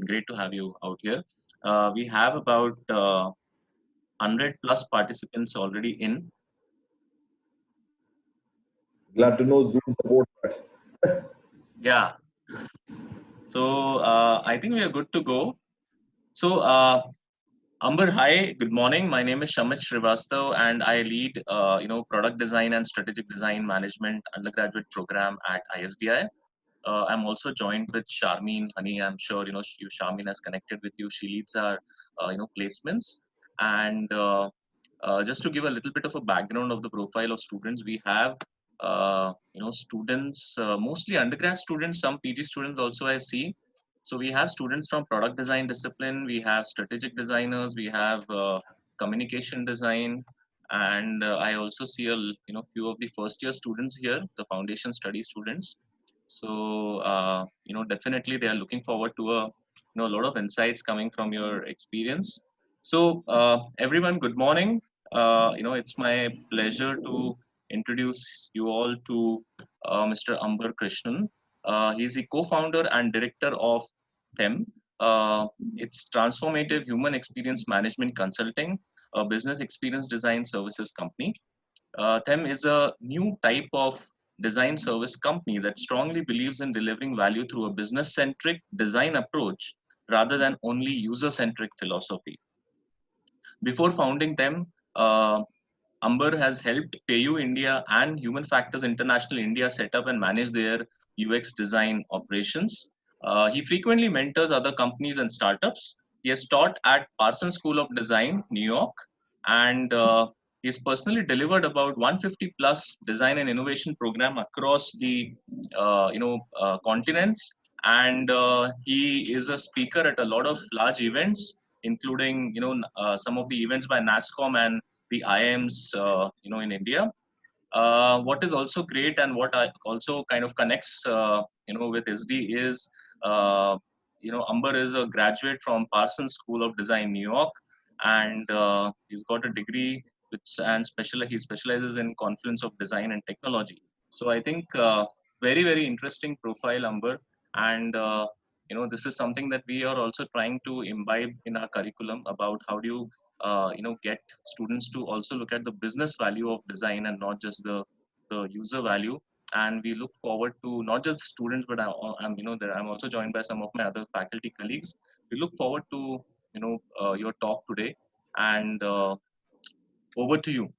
Great to have you out here. We have about 100 plus participants already in. Glad to know Zoom supports that. Yeah. So I think we are good to go. So Amber, hi, good morning. My name is Shamit Srivastav, and I lead product design and strategic design management undergraduate program at ISDI. I'm also joined with Sharmeen Honey. I'm sure Sharmeen has connected with you. She leads our placements. And just to give a little bit of a background of the profile of students, we have students, mostly undergrad students, some PG students also I see. So we have students from product design discipline, we have strategic designers, we have communication design, and I also see a few of the first year students here, the foundation study students. So definitely they are looking forward to a lot of insights coming from your experience. So everyone, good morning. It's my pleasure to introduce you all to Mr. Amber Krishnan. He's the co-founder and director of THEM. It's Transformative Human Experience Management Consulting, a business experience design services company. THEM is a new type of design service company that strongly believes in delivering value through a business-centric design approach rather than only user-centric philosophy. Before founding them, Amber has helped PayU India and Human Factors International India set up and manage their UX design operations. He frequently mentors other companies and startups. He has taught at Parsons School of Design, New York, and he's personally delivered about 150 plus design and innovation program across the continents. And he is a speaker at a lot of large events, including some of the events by NASSCOM and the IIMs in India. What is also great and what also kind of connects with SD is Amber is a graduate from Parsons School of Design, New York, and he's got a degree he specializes in confluence of design and technology. So I think very interesting profile, Amber, and this is something that we are also trying to imbibe in our curriculum about how do you get students to also look at the business value of design and not just the user value. And we look forward to not just students, but I'm also joined by some of my other faculty colleagues. We look forward to your talk today, and over to you.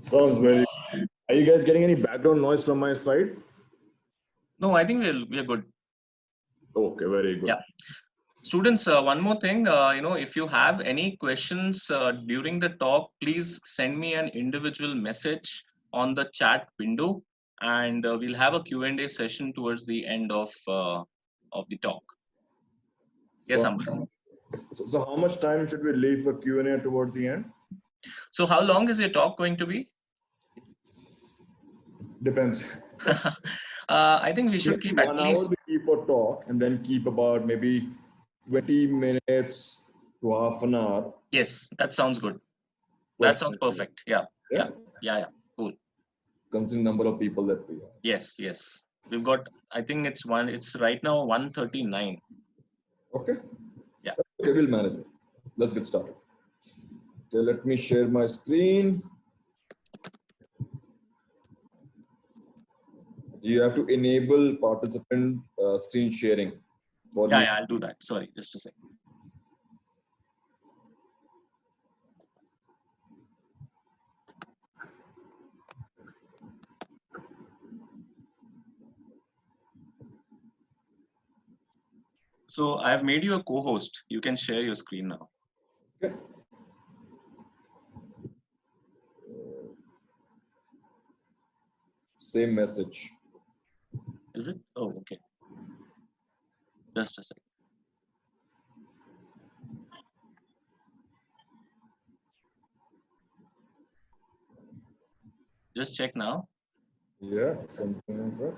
Sounds very. Are you guys getting any background noise from my side? No, I think we are good. Okay, very good. Yeah. Students, one more thing, if you have any questions during the talk, please send me an individual message on the chat window, and we'll have a Q&A session towards the end of the talk. Yes, Amber. So how much time should we leave for Q&A towards the end? So how long is your talk going to be? Depends. I think we should keep at 1 least hour we keep for talk, and then keep about maybe 20 minutes to half an hour. Yes, that sounds good. That sounds perfect. Yeah. Cool. Considering number of people that we have. Yes. We've got, I think it's right now 139. Okay. Yeah. Okay, we'll manage it. Let's get started. Okay, let me share my screen. You have to enable participant screen sharing. Yeah, I'll do that. Sorry, just a second. So I've made you a co-host. You can share your screen now. Okay. Same message. Is it? Oh, okay. Just a second. Just check now. Yeah, something like that.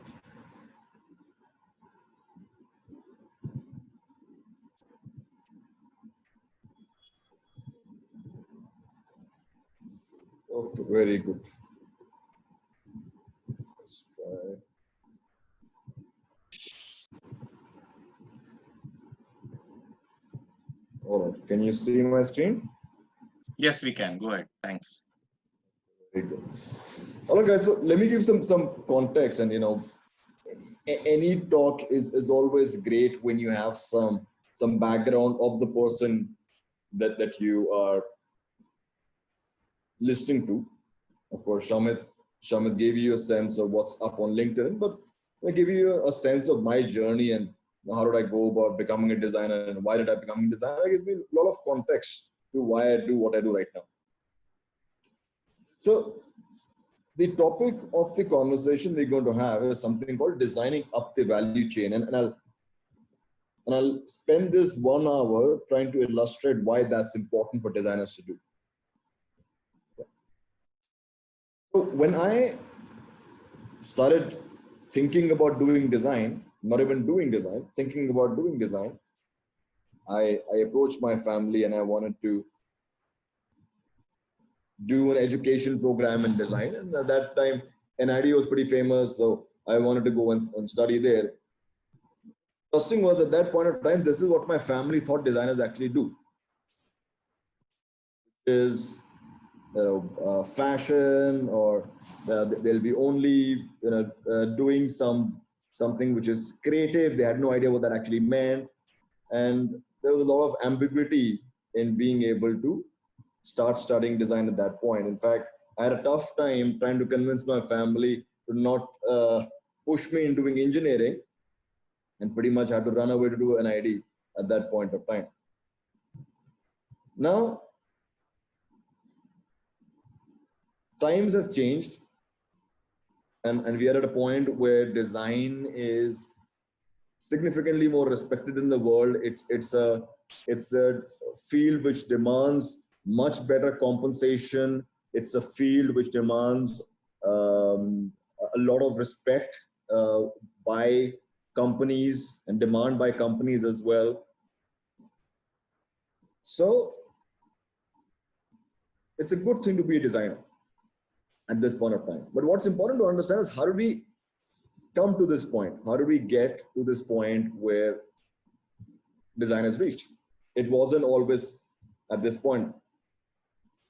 Okay, very good. Let's try. All right. Can you see my screen? Yes, we can. Go ahead. Thanks. Very good. All right, guys. So let me give some context, and any talk is always great when you have some background of the person that you are listening to. Of course, Shamit gave you a sense of what's up on LinkedIn, but I give you a sense of my journey and how did I go about becoming a designer and why did I become a designer. It gives me a lot of context to why I do what I do right now. So the topic of the conversation we're going to have is something called designing up the value chain, and I'll spend this 1 hour trying to illustrate why that's important for designers to do. So when I started thinking about doing design, not even doing design, thinking about doing design, I approached my family and I wanted to do an education program in design. And at that time, NID was pretty famous, so I wanted to go and study there. Interesting was at that point of time, this is what my family thought designers actually do. Is fashion, or they'll be only doing something which is creative. They had no idea what that actually meant, and there was a lot of ambiguity in being able to start studying design at that point. In fact, I had a tough time trying to convince my family to not push me in doing engineering, and pretty much had to run away to do an ID at that point of time. Now, times have changed, and we are at a point where design is significantly more respected in the world. It's a field which demands much better compensation. It's a field which demands a lot of respect by companies and demand by companies as well. So it's a good thing to be a designer at this point of time. But what's important to understand is how do we come to this point? How do we get to this point where design has reached? It wasn't always at this point.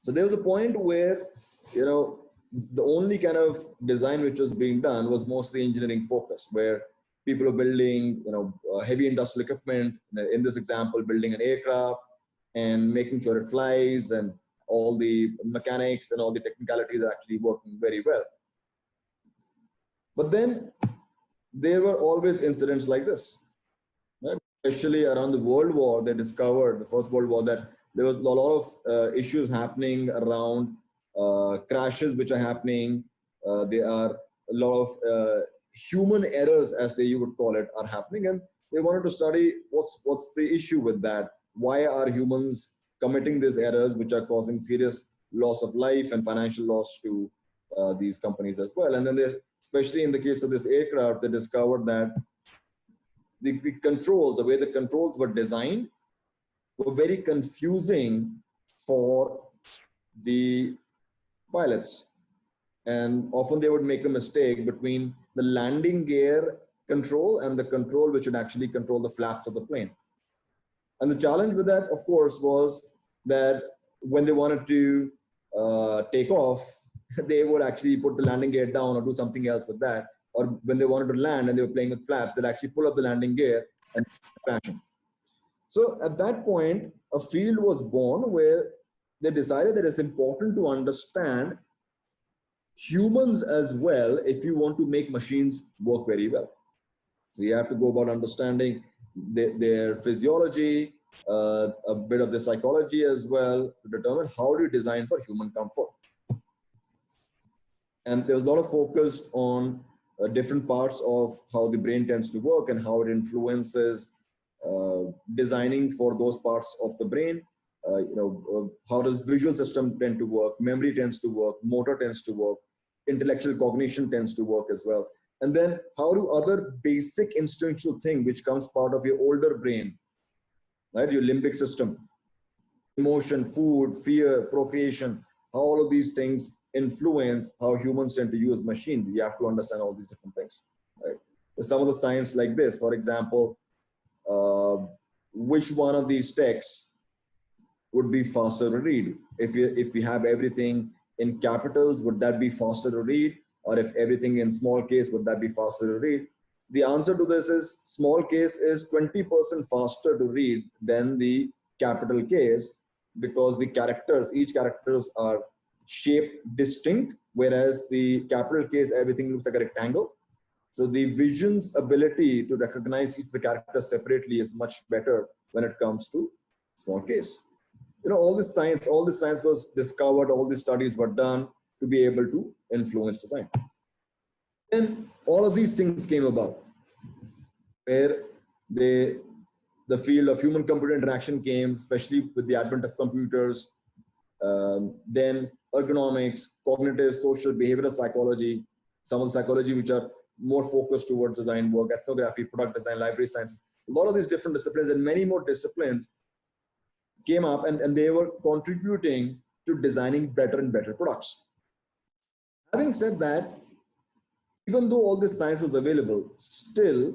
So there was a point where, the only kind of design which was being done was mostly engineering focused, where people are building, heavy industrial equipment, in this example, building an aircraft and making sure it flies, and all the mechanics and all the technicalities are actually working very well. But then there were always incidents like this, right? Especially around the World War, they discovered, the First World War, that there was a lot of issues happening around crashes which are happening. There are a lot of human errors, as you would call it, are happening, and they wanted to study what's the issue with that. Why are humans committing these errors which are causing serious loss of life and financial loss to these companies as well? And then especially in the case of this aircraft, they discovered that the controls, the way the controls were designed, were very confusing for the pilots. And often they would make a mistake between the landing gear control and the control which would actually control the flaps of the plane. And the challenge with that, of course, was that when they wanted to take off, they would actually put the landing gear down or do something else with that. Or when they wanted to land and they were playing with flaps, they'd actually pull up the landing gear and crashing. So at that point, a field was born where they decided that it's important to understand humans as well if you want to make machines work very well. So you have to go about understanding their physiology, a bit of the psychology as well, to determine how do you design for human comfort. And there's a lot of focus on different parts of how the brain tends to work and how it influences designing for those parts of the brain. How does visual system tend to work, memory tends to work, motor tends to work, intellectual cognition tends to work as well. And then how do other basic instinctual thing which comes part of your older brain, right? Your limbic system, emotion, food, fear, procreation, how all of these things influence how humans tend to use machine. You have to understand all these different things, right? There's some of the science like this, for example, which one of these texts would be faster to read? If we have everything in capitals, would that be faster to read? Or if everything in small case, would that be faster to read? The answer to this is small case is 20% faster to read than the capital case, because the characters, each characters are shaped distinct, whereas the capital case, everything looks like a rectangle. So the vision's ability to recognize each of the characters separately is much better when it comes to small case. You know, all this science was discovered, all these studies were done to be able to influence design. And all of these things came about where they, the field of human computer interaction came, especially with the advent of computers. Then ergonomics, cognitive, social, behavioral psychology, some of the psychology which are more focused towards design work, ethnography, product design, library science, a lot of these different disciplines and many more disciplines came up, and they were contributing to designing better and better products. Having said that, even though all this science was available, still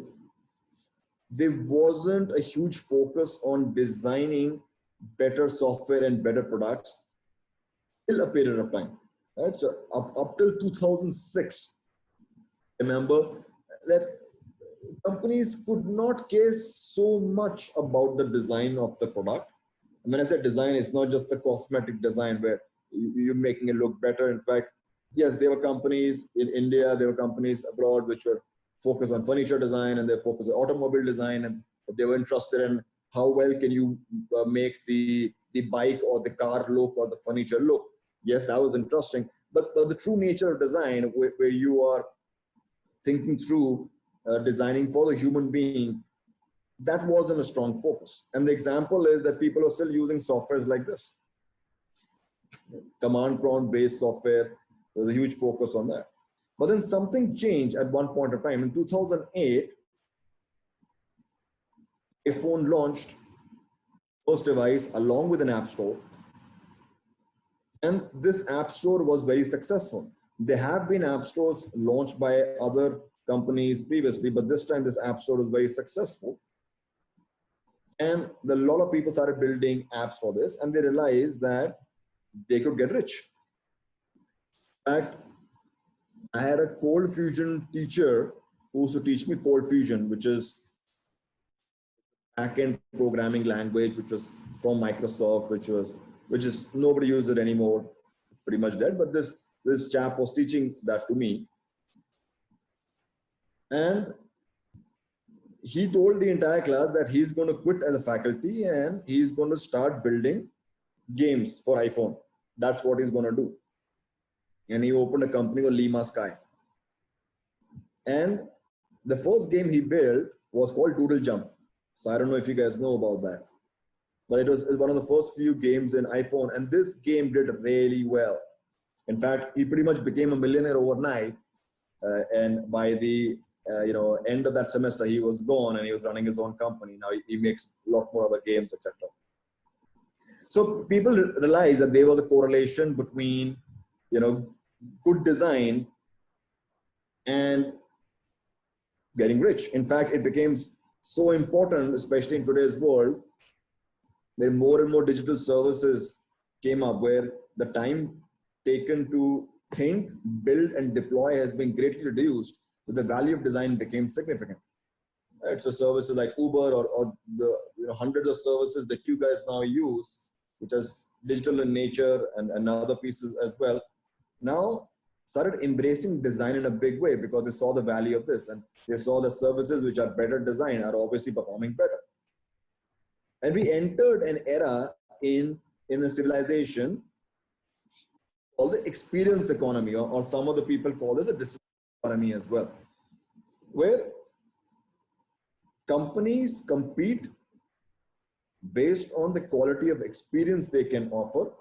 there wasn't a huge focus on designing better software and better products till a period of time. Right? So up till 2006, remember that companies could not care so much about the design of the product. And when I say design, it's not just the cosmetic design where you're making it look better. In fact, yes, there were companies in India, there were companies abroad which were focused on furniture design, and they focused on automobile design, and they were interested in how well can you make the bike or the car look or the furniture look. Yes, that was interesting. But the true nature of design, where you are thinking through designing for the human being, that wasn't a strong focus. And the example is that people are still using softwares like this. Command prompt based software, there's a huge focus on that. But then something changed at one point of time. In 2008, iPhone launched first device along with an app store. And this app store was very successful. There have been app stores launched by other companies previously, but this time this app store was very successful. And a lot of people started building apps for this, and they realized that they could get rich. In fact, I had a cold fusion teacher who used to teach me cold fusion, which is backend programming language, which was from Microsoft, which is nobody uses it anymore. It's pretty much dead. But this chap was teaching that to me, and he told the entire class that he's going to quit as a faculty and he's going to start building games for iPhone. That's what he's going to do. And he opened a company called Lima Sky. And the first game he built was called Doodle Jump. So I don't know if you guys know about that, but it was one of the first few games in iPhone. And this game did really well. In fact, he pretty much became a millionaire overnight. And by the end of that semester, he was gone and he was running his own company. Now he makes a lot more other games, etc. So people realized that there was a correlation between, good design and getting rich. In fact, it became so important, especially in today's world, that more and more digital services came up where the time taken to think, build, and deploy has been greatly reduced. So the value of design became significant. Right? So services like Uber or the hundreds of services that you guys now use, which is digital in nature and other pieces as well, now started embracing design in a big way because they saw the value of this, and they saw the services which are better designed are obviously performing better. And we entered an era in a civilization called the experience economy, or some of the people call this a discipline economy as well, where companies compete based on the quality of experience they can offer.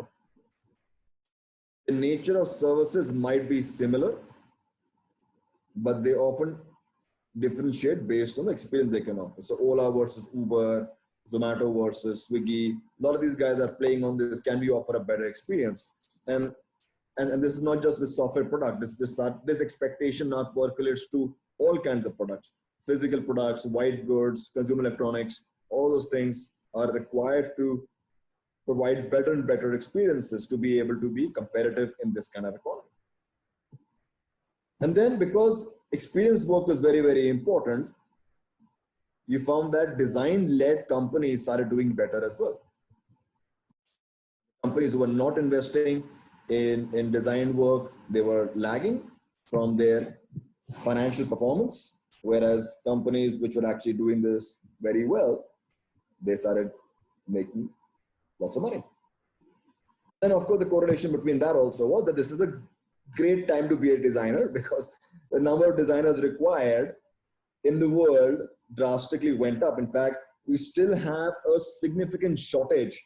The nature of services might be similar, but they often differentiate based on the experience they can offer. So Ola versus Uber, Zomato versus Swiggy, a lot of these guys are playing on this. Can we offer a better experience? And this is not just with software product. This expectation now percolates to all kinds of products, physical products, white goods, consumer electronics. All those things are required to provide better and better experiences to be able to be competitive in this kind of economy. And then because experience work is very, very important, you found that design-led companies started doing better as well. Companies who were not investing in design work, they were lagging from their financial performance, whereas companies which were actually doing this very well, they started making lots of money. And of course, the correlation between that also was that this is a great time to be a designer because the number of designers required in the world drastically went up. In fact, we still have a significant shortage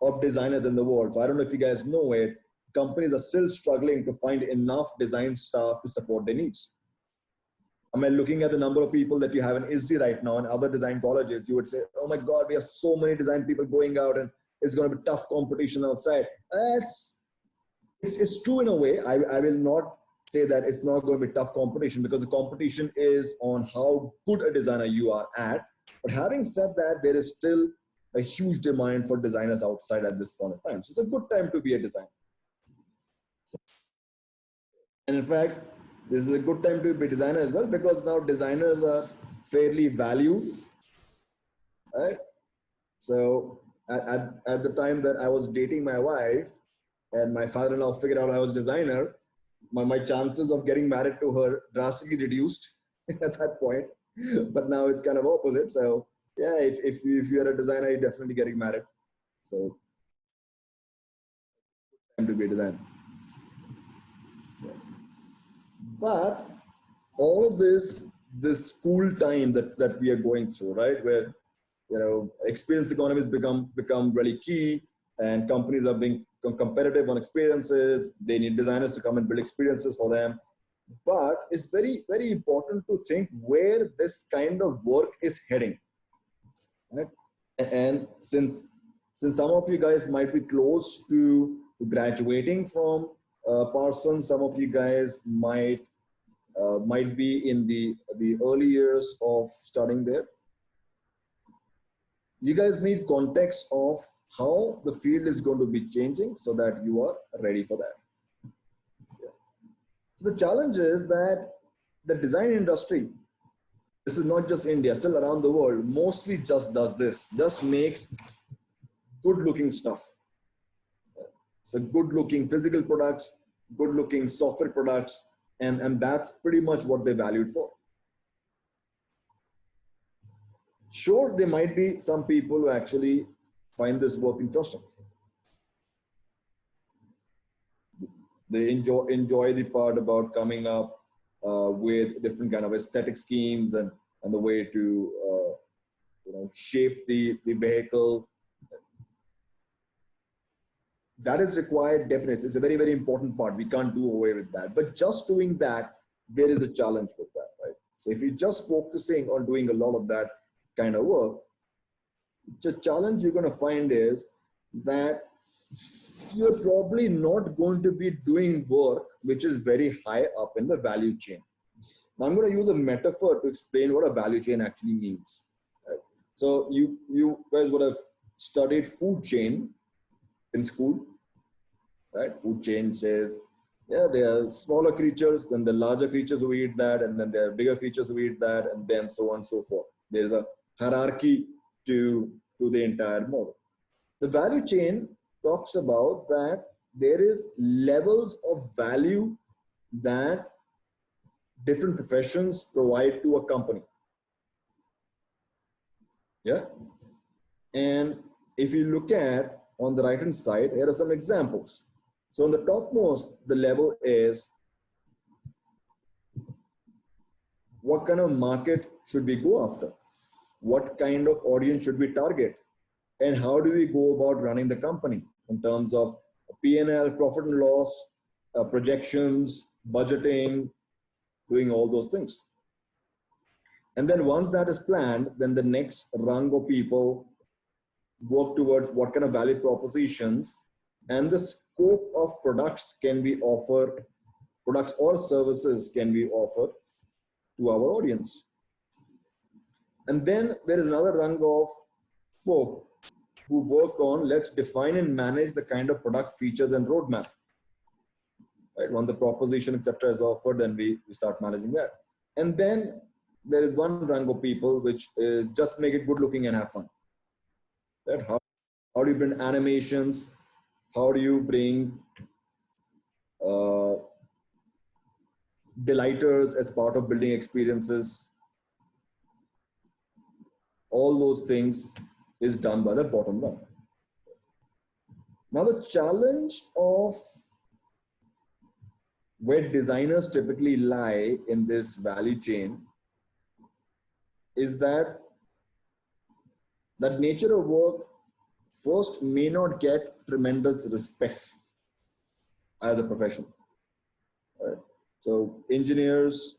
of designers in the world. So I don't know if you guys know it, companies are still struggling to find enough design staff to support their needs. I mean, looking at the number of people that you have in ISDI right now and other design colleges, you would say, oh my God, we have so many design people going out and it's going to be tough competition outside. It's true in a way. I will not say that it's not going to be tough competition because the competition is on how good a designer you are at. But having said that, there is still a huge demand for designers outside at this point in time. So it's a good time to be a designer. And in fact, this is a good time to be a designer as well because now designers are fairly valued, right? So at the time that I was dating my wife and my father-in-law figured out I was a designer, my chances of getting married to her drastically reduced at that point. But now it's kind of opposite. So yeah, if you're a designer, you're definitely getting married. So time to be a designer. Yeah. But all of this school time that we are going through, right, where experience economies become really key, and companies are being competitive on experiences. They need designers to come and build experiences for them. But it's very, very important to think where this kind of work is heading. Right? And since some of you guys might be close to graduating from Parsons, some of you guys might be in the early years of studying there. You guys need context of how the field is going to be changing so that you are ready for that. Yeah. So the challenge is that the design industry, this is not just India, still around the world, mostly just does this, just makes good looking stuff. So good looking physical products, good looking software products, and that's pretty much what they're valued for. Sure, there might be some people who actually find this work interesting. They enjoy the part about coming up with different kind of aesthetic schemes and the way to shape the vehicle. That is required, definitely. It's a very, very important part. We can't do away with that. But just doing that, there is a challenge with that, right? So if you're just focusing on doing a lot of that kind of work, the challenge you're going to find is that you're probably not going to be doing work which is very high up in the value chain. Now I'm going to use a metaphor to explain what a value chain actually means. Right? So you guys would have studied food chain in school, right? Food chain says, yeah, there are smaller creatures, then the larger creatures who eat that, and then there are bigger creatures who eat that, and then so on and so forth. There is a hierarchy to the entire model. The value chain talks about that there is levels of value that different professions provide to a company. Yeah. And if you look at on the right hand side, here are some examples. So on the topmost, the level is what kind of market should we go after? What kind of audience should we target? And how do we go about running the company in terms of P&L, profit and loss, projections, budgeting, doing all those things. And then once that is planned, then the next rung of people work towards what kind of value propositions and the scope of products can be offered, products or services can be offered to our audience. And then there is another rung of folk who work on, let's define and manage the kind of product features and roadmap. Right? When the proposition, etc., is offered, then we start managing that. And then there is one rank of people which is just make it good looking and have fun. Right? How do you bring animations? How do you bring delighters as part of building experiences? All those things is done by the bottom rung. Now the challenge of where designers typically lie in this value chain is that nature of work first may not get tremendous respect as a profession. Right? So engineers,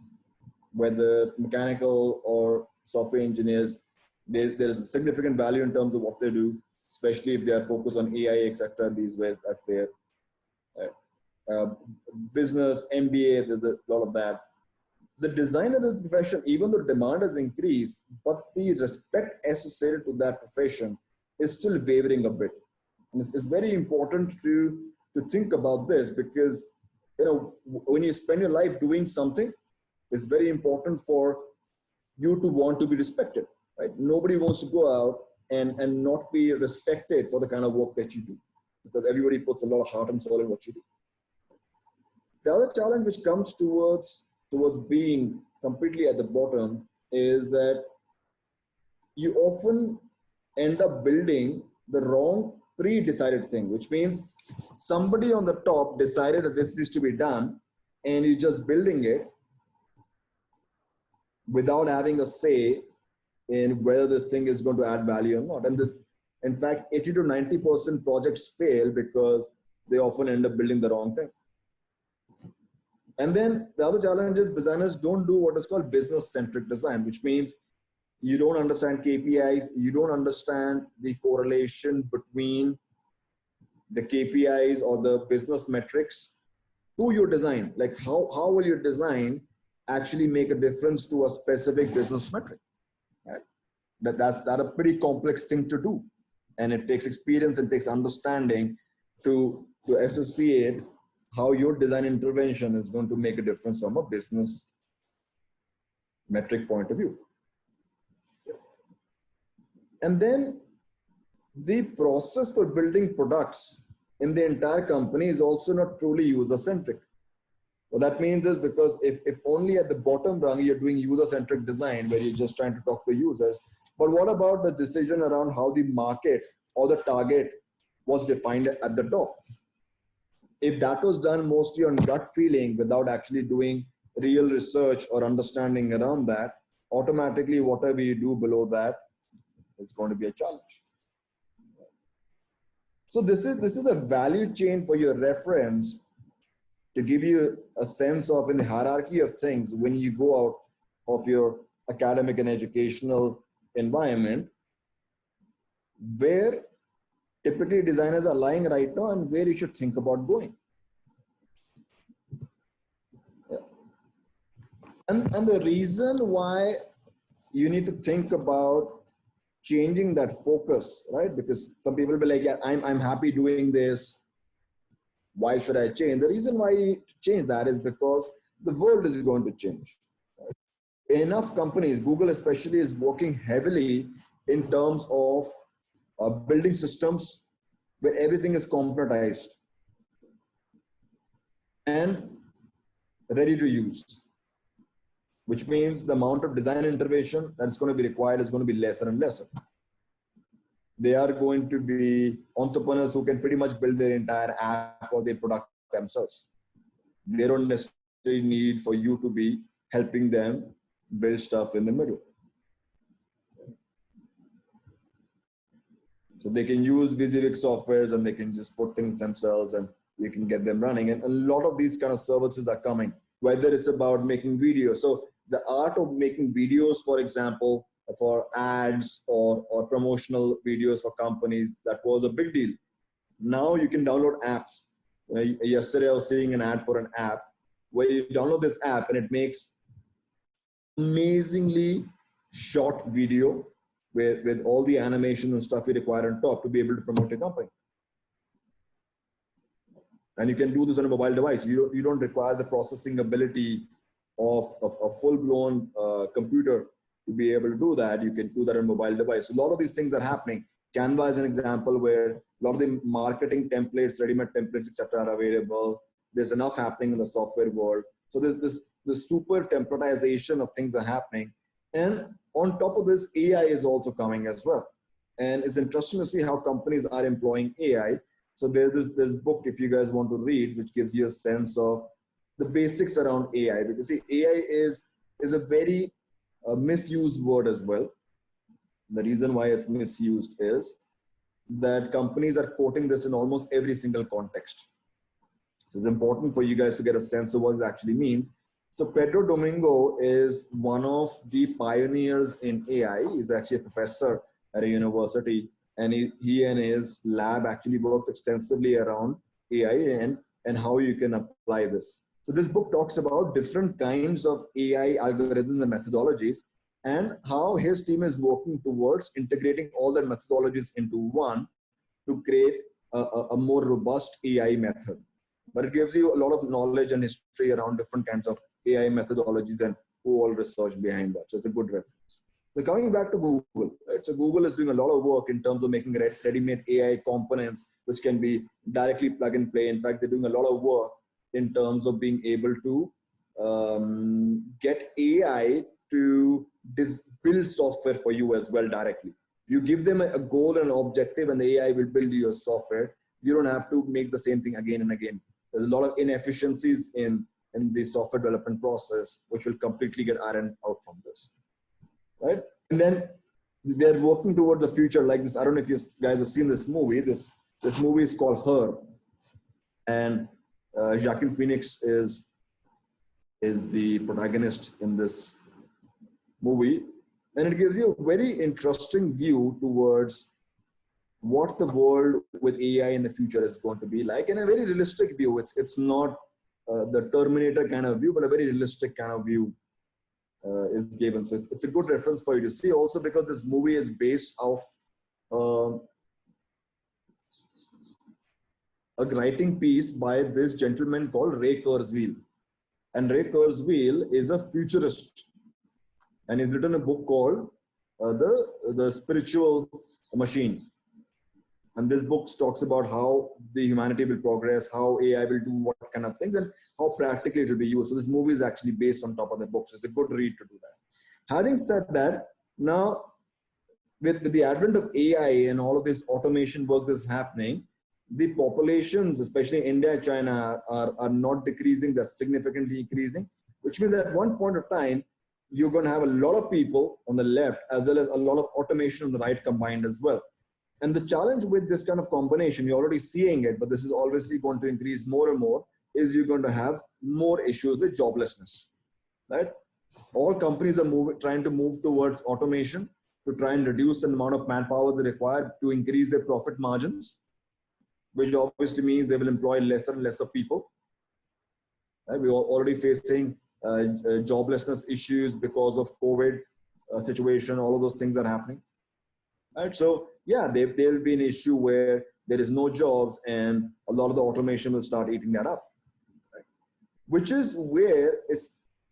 whether mechanical or software engineers, there is a significant value in terms of what they do, especially if they are focused on AI, etc. These ways, that's there. Business, MBA, there's a lot of that. The designer of the profession, even though demand has increased, but the respect associated to that profession is still wavering a bit. And it's very important to think about this, because when you spend your life doing something, it's very important for you to want to be respected. Right? Nobody wants to go out and not be respected for the kind of work that you do, because everybody puts a lot of heart and soul in what you do. The other challenge which comes towards being completely at the bottom is that you often end up building the wrong pre-decided thing, which means somebody on the top decided that this needs to be done, and you're just building it without having a say in whether this thing is going to add value or not. And in fact, 80 to 90% projects fail because they often end up building the wrong thing. And then the other challenge is designers don't do what is called business-centric design, which means you don't understand KPIs, you don't understand the correlation between the KPIs or the business metrics to your design. Like how will your design actually make a difference to a specific business metric? Right? That's a pretty complex thing to do. And it takes experience and takes understanding to associate how your design intervention is going to make a difference from a business metric point of view. And then the process for building products in the entire company is also not truly user-centric. What that means is, because if only at the bottom rung you're doing user-centric design where you're just trying to talk to users, but what about the decision around how the market or the target was defined at the top? If that was done mostly on gut feeling without actually doing real research or understanding around that, automatically whatever you do below that is going to be a challenge. So this is a value chain for your reference to give you a sense of, in the hierarchy of things, when you go out of your academic and educational environment, where typically designers are lying right now and where you should think about going. Yeah. And the reason why you need to think about changing that focus, right? Because some people will be like, yeah, I'm happy doing this. Why should I change? The reason why you change that is because the world is going to change. Right? Enough companies, Google especially, is working heavily in terms of building systems where everything is componentized and ready to use, which means the amount of design intervention that's going to be required is going to be lesser and lesser. They are going to be entrepreneurs who can pretty much build their entire app or their product themselves. They don't necessarily need for you to be helping them build stuff in the middle. So they can use WYSIWYG softwares and they can just put things themselves and you can get them running. And a lot of these kind of services are coming, whether it's about making videos. So the art of making videos, for example, for ads or promotional videos for companies, that was a big deal. Now you can download apps. Yesterday I was seeing an ad for an app where you download this app and it makes amazingly short video with all the animation and stuff you require on top to be able to promote your company. And you can do this on a mobile device. You don't require the processing ability of a full-blown computer to be able to do that. You can do that on a mobile device. So a lot of these things are happening. Canva is an example where a lot of the marketing templates, ready-made templates, etc., are available. There's enough happening in the software world. So there's this super templatization of things are happening. And on top of this, AI is also coming as well. And it's interesting to see how companies are employing AI. So there's this book, if you guys want to read, which gives you a sense of the basics around AI. Because see, AI is a very misused word as well. The reason why it's misused is that companies are quoting this in almost every single context. So it's important for you guys to get a sense of what it actually means. So Pedro Domingo is one of the pioneers in AI. He's actually a professor at a university, and he and his lab actually works extensively around AI and how you can apply this. So this book talks about different kinds of AI algorithms and methodologies, and how his team is working towards integrating all their methodologies into one to create a more robust AI method. But it gives you a lot of knowledge and history around different kinds of AI methodologies and who all research behind that. So it's a good reference. So coming back to Google, right? So Google is doing a lot of work in terms of making ready-made AI components, which can be directly plug and play. In fact, they're doing a lot of work in terms of being able to get AI to build software for you as well directly. You give them a goal and an objective, and the AI will build you your software. You don't have to make the same thing again and again. There's a lot of inefficiencies in the software development process, which will completely get ironed out from this, right? And then they're working towards the future like this. I don't know if you guys have seen this movie. This movie is called Her, and Joaquin Phoenix is the protagonist in this movie, and it gives you a very interesting view towards what the world with AI in the future is going to be like, and a very realistic view. It's not the Terminator kind of view, but a very realistic kind of view is given. So it's a good reference for you to see, also because this movie is based off a writing piece by this gentleman called Ray Kurzweil. And Ray Kurzweil is a futurist, and he's written a book called the Spiritual Machine. And this book talks about how the humanity will progress, how AI will do what kind of things, and how practically it will be used. So this movie is actually based on top of the book. So it's a good read to do that. Having said that, now with the advent of AI and all of this automation work that's happening, the populations, especially India and China, are not decreasing, they're significantly increasing, which means that at one point of time, you're going to have a lot of people on the left as well as a lot of automation on the right combined as well. And the challenge with this kind of combination, you're already seeing it, but this is obviously going to increase more and more, is you're going to have more issues with joblessness, right? All companies are trying to move towards automation to try and reduce the amount of manpower they require to increase their profit margins, which obviously means they will employ lesser and lesser people. Right? We're already facing joblessness issues because of COVID situation. All of those things are happening. Right? So yeah, there will be an issue where there is no jobs, and a lot of the automation will start eating that up. Right? Which is where it's,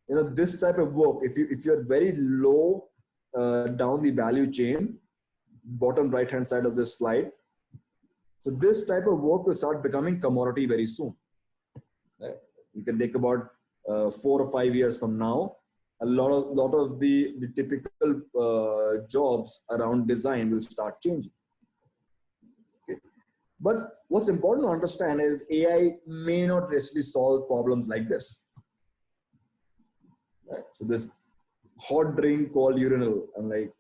this type of work, if you're very low down the value chain, bottom right hand side of this slide, so this type of work will start becoming commodity very soon. Right? You can take about 4 or 5 years from now, a lot of the typical jobs around design will start changing. Okay. But what's important to understand is AI may not necessarily solve problems like this. Right? So this hot drink called urinal, and like,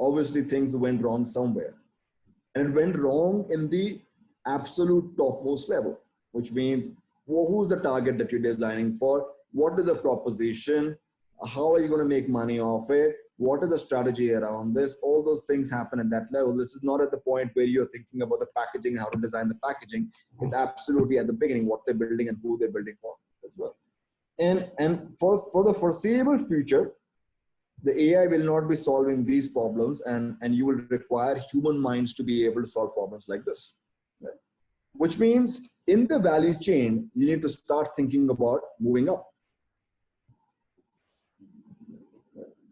obviously things went wrong somewhere. And it went wrong in the absolute topmost level, which means, well, who's the target that you're designing for? What is the proposition? How are you going to make money off it? What is the strategy around this? All those things happen at that level. This is not at the point where you're thinking about the packaging, how to design the packaging. It's absolutely at the beginning, what they're building and who they're building for as well. And for the foreseeable future, the AI will not be solving these problems, and you will require human minds to be able to solve problems like this. Right? Which means in the value chain, you need to start thinking about moving up.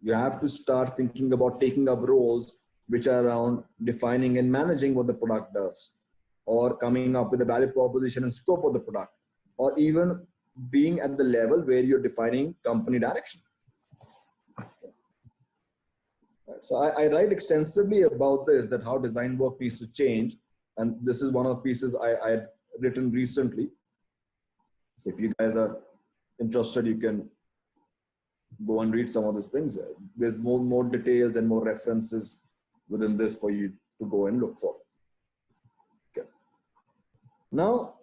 You have to start thinking about taking up roles which are around defining and managing what the product does, or coming up with a value proposition and scope of the product, or even being at the level where you're defining company direction. So I write extensively about this, that how design work needs to change. And this is one of the pieces I had written recently. So if you guys are interested, you can go and read some of these things. There's more details and more references within this for you to go and look for. Okay. Now,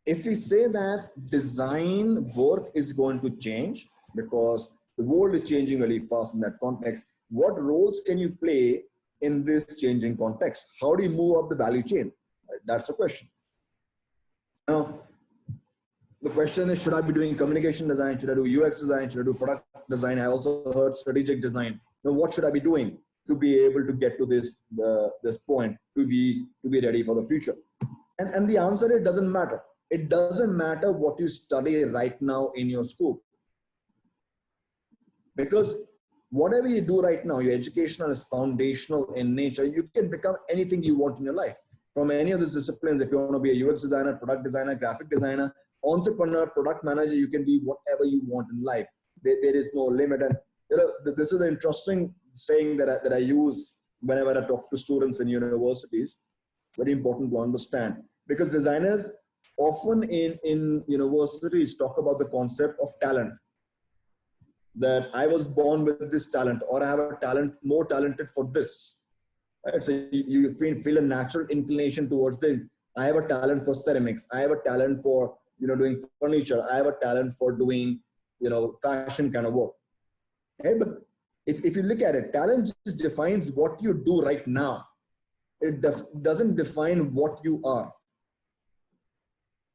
if we say that design work is going to change because the world is changing really fast in that context, what roles can you play in this changing context? How do you move up the value chain? That's a question. Now, the question is, should I be doing communication design? Should I do UX design? Should I do product design? I also heard strategic design. Now, what should I be doing to be able to get to this point, to be ready for the future? And the answer, it doesn't matter. It doesn't matter what you study right now in your school. Because whatever you do right now, your educational is foundational in nature. You can become anything you want in your life. From any of these disciplines, if you want to be a UX designer, product designer, graphic designer, entrepreneur, product manager, you can be whatever you want in life. There is no limit. And this is an interesting saying that I use whenever I talk to students in universities. Very important to understand, because designers often in universities talk about the concept of talent. That I was born with this talent, or I have a talent, more talented for this. Right? So you feel a natural inclination towards this. I have a talent for ceramics. I have a talent for doing furniture. I have a talent for doing fashion kind of work. Okay? But if you look at it, talent just defines what you do right now. It doesn't define what you are.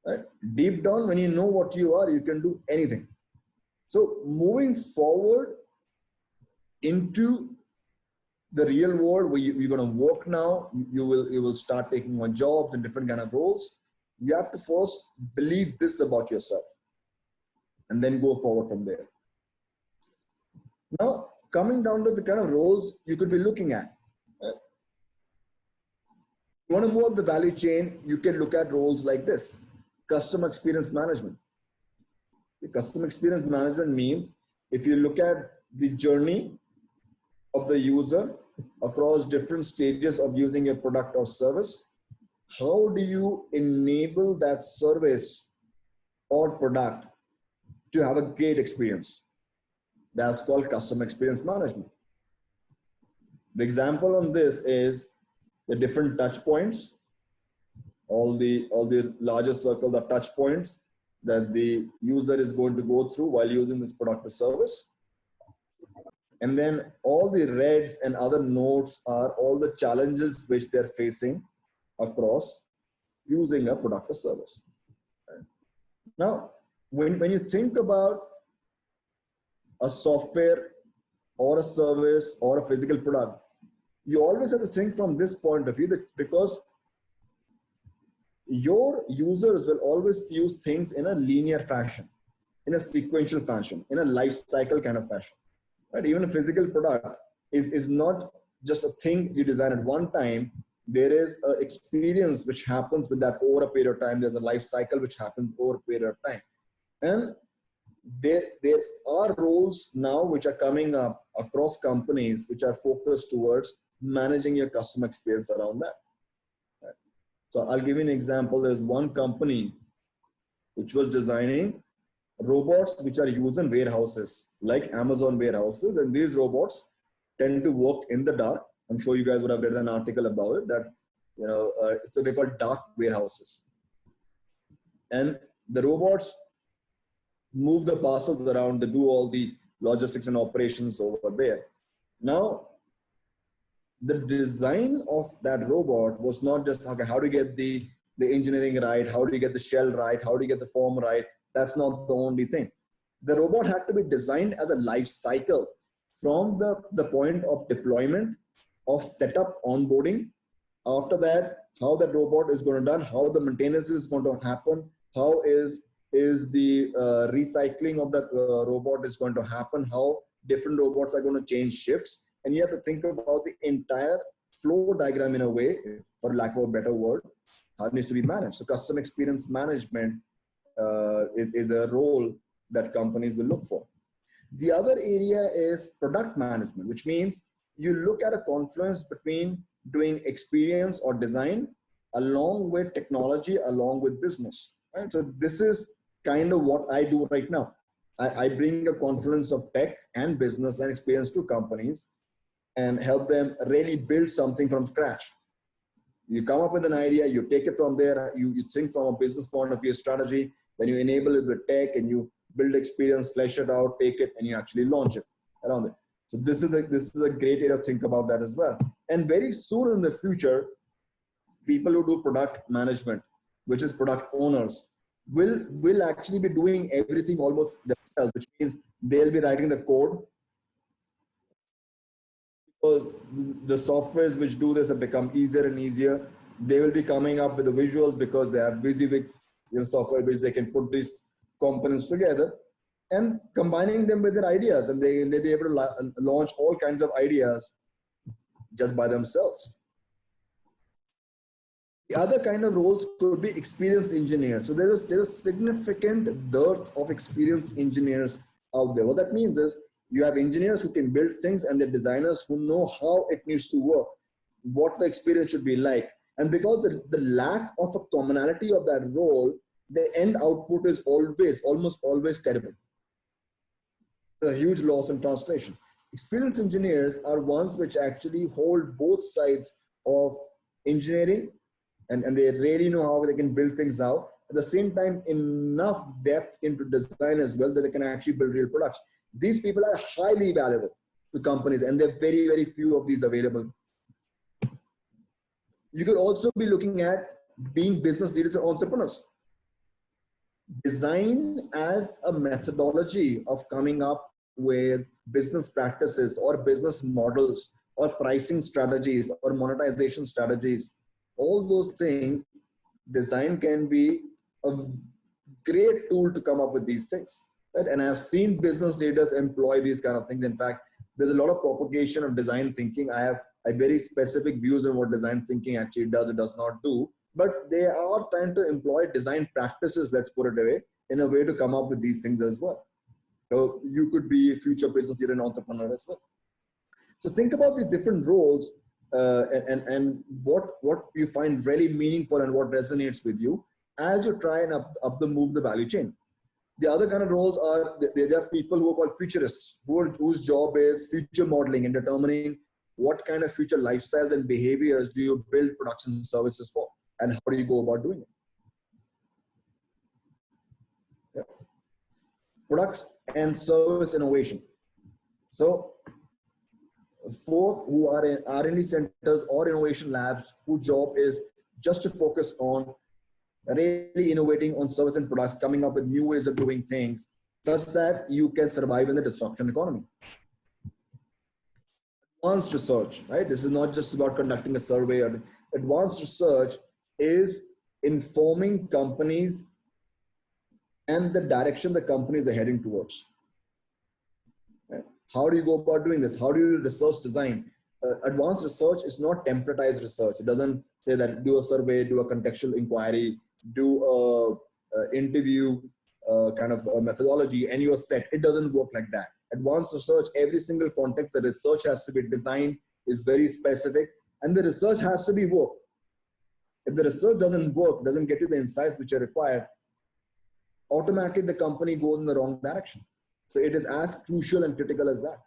Right? Deep down, when you know what you are, you can do anything. So moving forward into the real world where you're going to work now, you will start taking on jobs and different kind of roles. You have to first believe this about yourself and then go forward from there. Now, coming down to the kind of roles you could be looking at. Right? You want to move up the value chain, you can look at roles like this: customer experience management. The customer experience management means if you look at the journey of the user across different stages of using your product or service, how do you enable that service or product to have a great experience? That's called customer experience management. The example on this is the different touch points, all the larger circles are touch points that the user is going to go through while using this product or service. And then all the reds and other notes are all the challenges which they're facing across using a product or service. Now, when you think about a software or a service or a physical product, you always have to think from this point of view, that because your users will always use things in a linear fashion, in a sequential fashion, in a life cycle kind of fashion. Right? Even a physical product is not just a thing you design at one time. There is an experience which happens with that over a period of time. There's a life cycle which happens over a period of time. And there are roles now which are coming up across companies which are focused towards managing your customer experience around that. Right? So I'll give you an example. There's one company which was designing robots which are used in warehouses, like Amazon warehouses, and these robots tend to work in the dark. I'm sure you guys would have read an article about it, that so they're called dark warehouses, and the robots move the parcels around, they do all the logistics and operations over there. Now, the design of that robot was not just, okay, how do you get the engineering right? How do you get the shell right? How do you get the form right? That's not the only thing. The robot had to be designed as a life cycle. from the point of deployment, of setup, onboarding. After that, how that robot is going to done, how the maintenance is going to happen, how is the recycling of that robot is going to happen, how different robots are going to change shifts, and you have to think about the entire flow diagram in a way, for lack of a better word, how it needs to be managed. So customer experience management is a role that companies will look for. The other area is product management, which means you look at a confluence between doing experience or design along with technology, along with business. Right? So this is kind of what I do right now. I bring a confluence of tech and business and experience to companies and help them really build something from scratch. You come up with an idea, you take it from there, you think from a business point of view strategy, then you enable it with tech and you build experience, flesh it out, take it, and you actually launch it around it. So this is a great area to think about that as well. And very soon in the future, people who do product management, which is product owners, will actually be doing everything almost themselves, which means they'll be writing the code, because the softwares which do this have become easier and easier. They will be coming up with the visuals because they have WYSIWYG, software which they can put these components together and combining them with their ideas, and they'll be able to launch all kinds of ideas just by themselves. The other kind of roles could be experience engineers. So there's a significant dearth of experience engineers out there. What that means is you have engineers who can build things and the designers who know how it needs to work, what the experience should be like. And because the lack of a commonality of that role, the end output is almost always terrible. A huge loss in translation. Experienced engineers are ones which actually hold both sides of engineering, and they really know how they can build things out. At the same time, enough depth into design as well that they can actually build real products. These people are highly valuable to companies, and there are very, very few of these available. You could also be looking at being business leaders and entrepreneurs. Design as a methodology of coming up with business practices or business models or pricing strategies or monetization strategies. All those things, design can be a great tool to come up with these things. Right? And I've seen business leaders employ these kind of things. In fact, there's a lot of propagation of design thinking. I have very specific views on what design thinking actually does or does not do. But they are trying to employ design practices, let's put it away, in a way to come up with these things as well. So you could be a future business leader and entrepreneur as well. So think about these different roles and what you find really meaningful and what resonates with you as you try and move the value chain. The other kind of roles are, there are people who are called futurists, whose job is future modeling and determining what kind of future lifestyles and behaviors do you build products and services for, and how do you go about doing it. Yeah. Products and service innovation. So folk who are in R&D centers or innovation labs, whose job is just to focus on really innovating on service and products, coming up with new ways of doing things such that you can survive in the disruption economy. Advanced research, right? This is not just about conducting a survey. Or advanced research is informing companies and the direction the companies are heading towards. Right? How do you go about doing this? How do you research design? Advanced research is not templatized research. It doesn't say that do a survey, do a contextual inquiry, do a interview kind of a methodology, and you're set. It doesn't work like that. Advanced research, every single context, the research has to be designed, is very specific, and the research has to be work. If the research doesn't work, doesn't get you the insights which are required, automatically the company goes in the wrong direction. So it is as crucial and critical as that.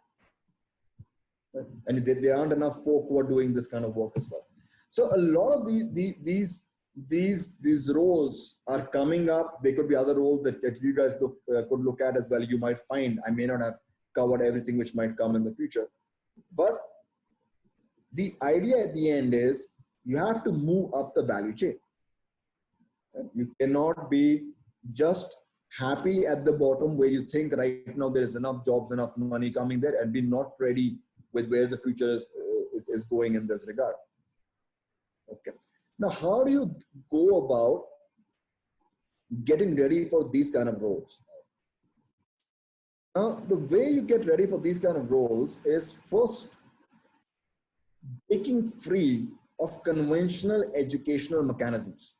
And there aren't enough folk who are doing this kind of work as well. So a lot of these roles are coming up. There could be other roles that you guys could look at as well. You might find, I may not have covered everything which might come in the future. But the idea at the end is you have to move up the value chain. You cannot be just happy at the bottom where you think right now there is enough jobs, enough money coming there, and be not ready with where the future is going in this regard. Okay. Now, how do you go about getting ready for these kind of roles? Now, the way you get ready for these kind of roles is first breaking free of conventional educational mechanisms,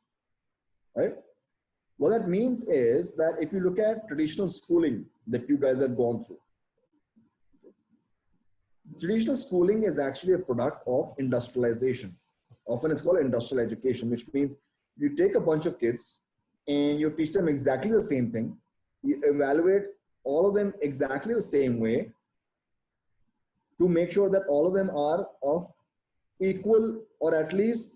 right? What that means is that if you look at traditional schooling that you guys have gone through, traditional schooling is actually a product of industrialization. Often it's called industrial education, which means you take a bunch of kids and you teach them exactly the same thing. You evaluate all of them exactly the same way to make sure that all of them are of equal or at least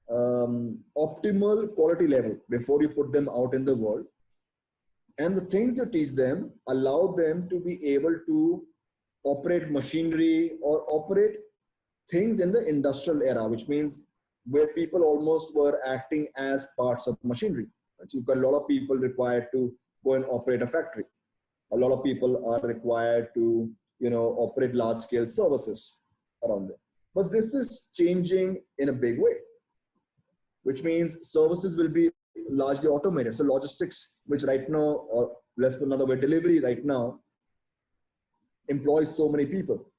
optimal quality level before you put them out in the world. And the things you teach them allow them to be able to operate machinery or operate things in the industrial era, which means where people almost were acting as parts of machinery. So you've got a lot of people required to go and operate a factory. A lot of people are required to, operate large scale services around it. But this is changing in a big way, which means services will be largely automated. So logistics, which right now, or let's put another way, delivery right now employs so many people.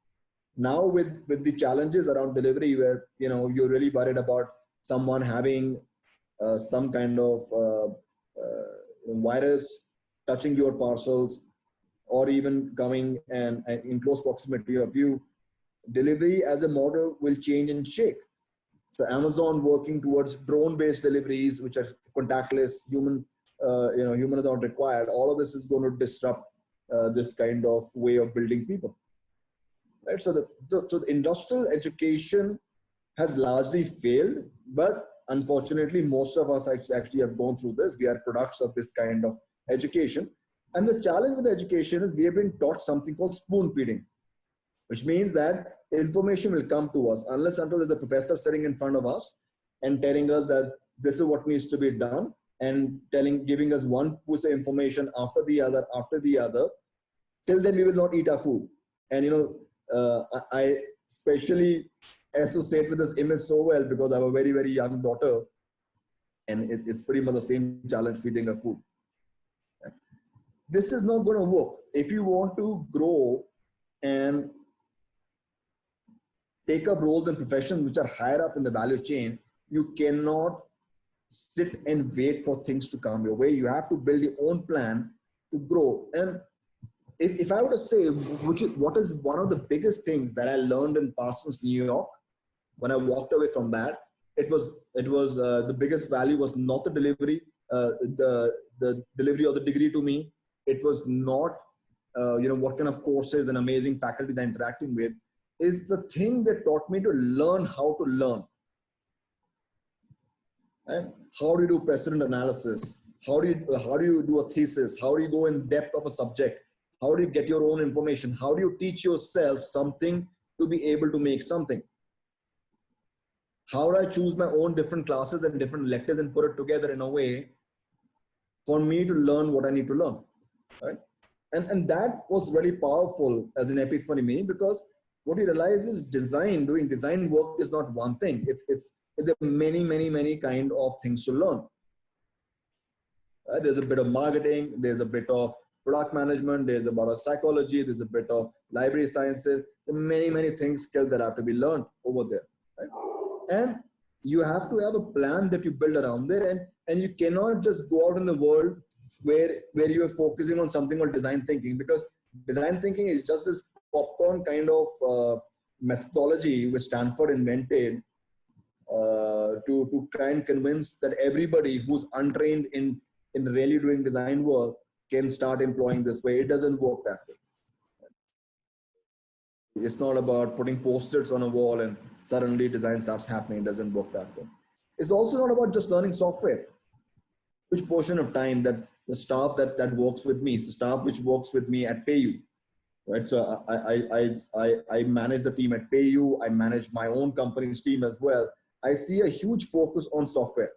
Now with the challenges around delivery where, you're really worried about someone having some kind of virus touching your parcels or even coming and in close proximity of you, delivery as a model will change and shake. So Amazon working towards drone-based deliveries, which are contactless, human is not required. All of this is going to disrupt this kind of way of building people. Right? So the industrial education has largely failed, but unfortunately, most of us actually have gone through this. We are products of this kind of education. And the challenge with education is we have been taught something called spoon feeding, which means that information will come to us unless until there's a professor sitting in front of us and telling us that this is what needs to be done and giving us one piece of information after the other. Till then, we will not eat our food. And I especially associate with this image so well because I have a very, very young daughter, and it's pretty much the same challenge feeding her food. This is not going to work. If you want to grow and take up roles and professions which are higher up in the value chain, you cannot sit and wait for things to come your way. You have to build your own plan to grow. And if I were to say, what is one of the biggest things that I learned in Parsons, New York, when I walked away from that, it was the biggest value was not the delivery, the delivery of the degree to me. It was not, what kind of courses and amazing faculties I'm interacting with. Is the thing that taught me to learn how to learn. And how do you do precedent analysis? How do you do a thesis? How do you go in depth of a subject? How do you get your own information? How do you teach yourself something to be able to make something? How do I choose my own different classes and different electives and put it together in a way for me to learn what I need to learn, right? And that was really powerful as an epiphany me, because what you realize is doing design work is not one thing. There are many kind of things to learn. There's a bit of marketing, there's a bit of product management, there's a bit of psychology, there's a bit of library sciences. There are many things, skills that have to be learned over there, right? And you have to have a plan that you build around there, and you cannot just go out in the world where you are focusing on something called design thinking, because design thinking is just this popcorn kind of methodology which Stanford invented to try and convince that everybody who's untrained in really doing design work can start employing this way. It doesn't work that way. It's not about putting post-its on a wall and suddenly design starts happening. It doesn't work that way. It's also not about just learning software. Which portion of time that the staff that works with me, it's the staff which works with me at PayU, right? So I manage the team at PayU. I manage my own company's team as well. I see a huge focus on software.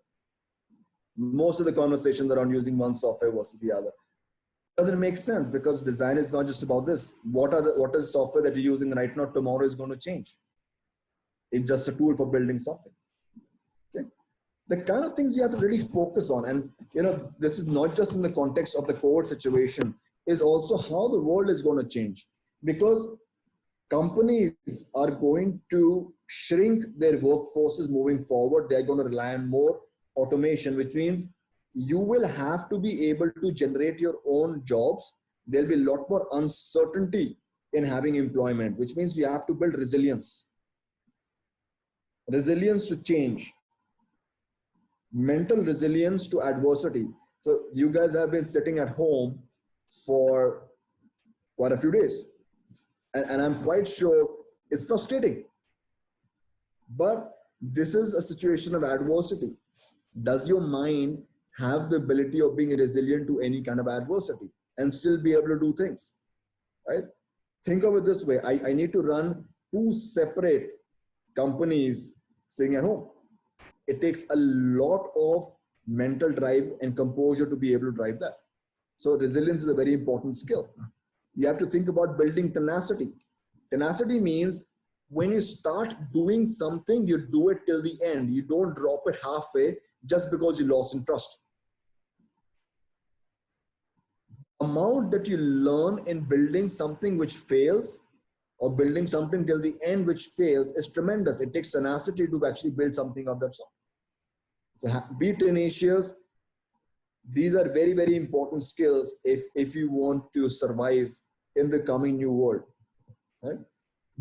Most of the conversations around using one software versus the other doesn't make sense, because design is not just about this. What is the software that you're using right now, tomorrow is going to change. It's just a tool for building something. Okay. The kind of things you have to really focus on, and this is not just in the context of the COVID situation, is also how the world is going to change, because companies are going to shrink their workforces moving forward. They're going to rely on more automation, which means you will have to be able to generate your own jobs. There'll be a lot more uncertainty in having employment, which means you have to build resilience to change, mental resilience to adversity. So you guys have been sitting at home for quite a few days, and I'm quite sure it's frustrating, but this is a situation of adversity. Does your mind have the ability of being resilient to any kind of adversity and still be able to do things, right? Think of it this way. I need to run 2 separate companies sitting at home. It takes a lot of mental drive and composure to be able to drive that. So resilience is a very important skill. You have to think about building tenacity. Tenacity means when you start doing something, you do it till the end. You don't drop it halfway just because you lost interest. Amount that you learn in building something which fails, or building something till the end which fails, is tremendous. It takes tenacity to actually build something of that sort. So be tenacious. These are very, very important skills if you want to survive in the coming new world. Right?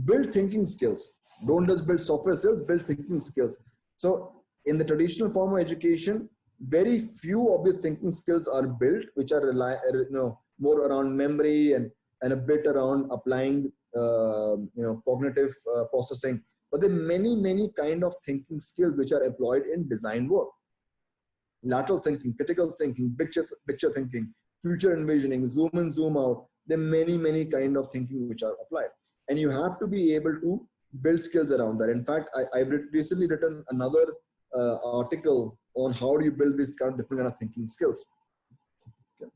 Build thinking skills. Don't just build software skills, build thinking skills. So in the traditional form of education, very few of the thinking skills are built, which are more around memory and a bit around applying cognitive processing. But there are many kind of thinking skills which are employed in design work. Lateral thinking, critical thinking, picture thinking, future envisioning, zoom in, zoom out. There are many kind of thinking which are applied. And you have to be able to build skills around that. In fact, I've recently written another article on how do you build these kind of different kind of thinking skills. Okay.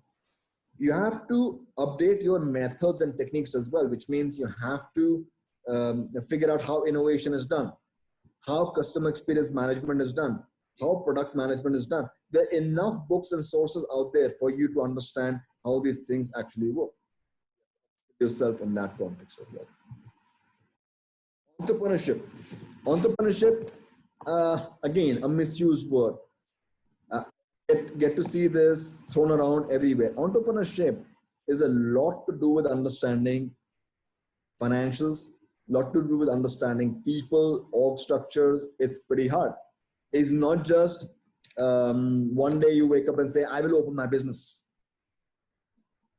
You have to update your methods and techniques as well, which means you have to figure out how innovation is done, how customer experience management is done, how product management is done. There are enough books and sources out there for you to understand how these things actually work. Yourself in that context as well. Entrepreneurship, again, a misused word. Get to see this thrown around everywhere. Entrepreneurship is a lot to do with understanding financials, lot to do with understanding people, org structures. It's pretty hard. It's not just one day you wake up and say, I will open my business.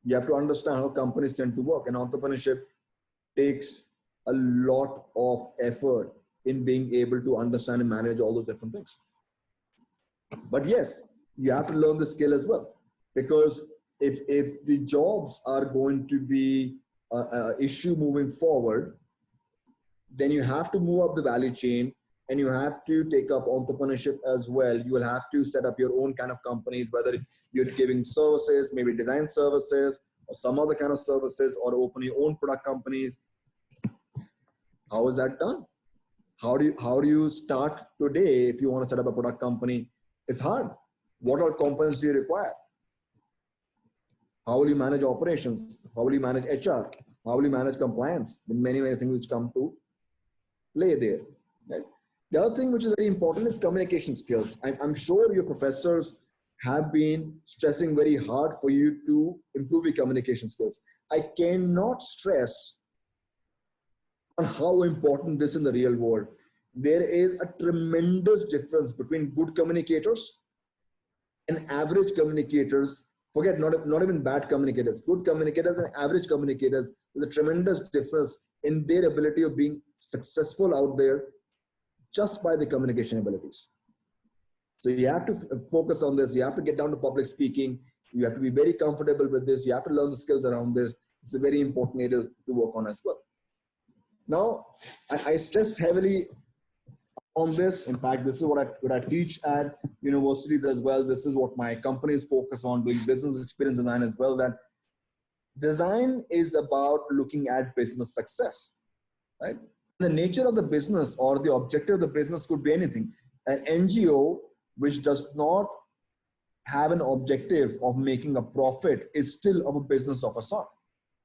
You have to understand how companies tend to work, and entrepreneurship takes a lot of effort in being able to understand and manage all those different things. But yes, you have to learn the skill as well, because if the jobs are going to be an issue moving forward, then you have to move up the value chain and you have to take up entrepreneurship as well. You will have to set up your own kind of companies, whether you're giving services, maybe design services or some other kind of services, or open your own product companies. How is that done? How do you start today if you want to set up a product company? It's hard. What all components do you require? How will you manage operations? How will you manage HR? How will you manage compliance? There are many things which come to play there. Right? The other thing which is very important is communication skills. I'm sure your professors have been stressing very hard for you to improve your communication skills. I cannot stress on how important this is in the real world. There is a tremendous difference between good communicators and average communicators. Forget not even bad communicators. Good communicators and average communicators. There's a tremendous difference in their ability of being successful out there just by the communication abilities. So you have to focus on this. You have to get down to public speaking. You have to be very comfortable with this. You have to learn the skills around this. It's a very important area to work on as well. Now, I stress heavily on this. In fact, this is what I teach at universities as well. This is what my company is focused on, doing business experience design as well. That design is about looking at business success, right? The nature of the business or the objective of the business could be anything. An NGO which does not have an objective of making a profit is still of a business of a sort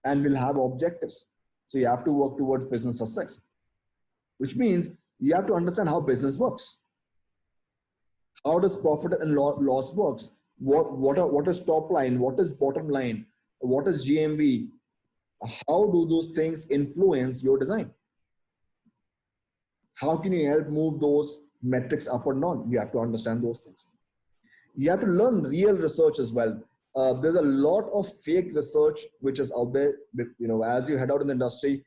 and will have objectives. So you have to work towards business success, which means you have to understand how business works. How does profit and loss works? What is top line? What is bottom line? What is GMV? How do those things influence your design? How can you help move those metrics up or down? You have to understand those things. You have to learn real research as well. There's a lot of fake research which is out there. As you head out in the industry,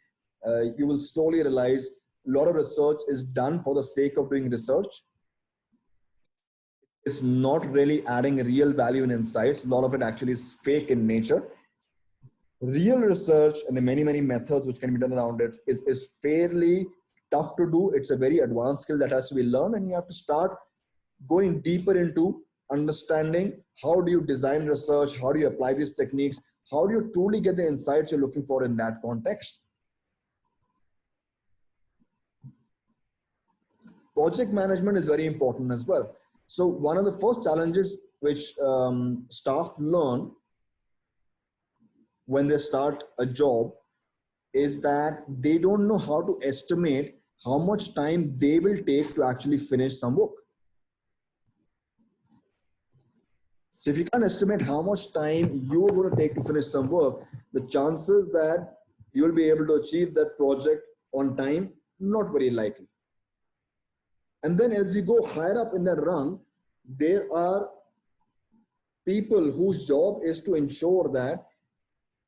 you will slowly realize a lot of research is done for the sake of doing research. It's not really adding real value and insights. A lot of it actually is fake in nature. Real research and the many methods which can be done around it is fairly tough to do. It's a very advanced skill that has to be learned, and you have to start going deeper into understanding how do you design research, how do you apply these techniques, how do you truly get the insights you're looking for in that context. Project management is very important as well. So one of the first challenges which staff learn when they start a job is that they don't know how to estimate how much time they will take to actually finish some work. So if you can't estimate how much time you're going to take to finish some work, the chances that you'll be able to achieve that project on time, not very likely. And then as you go higher up in the rung, there are people whose job is to ensure that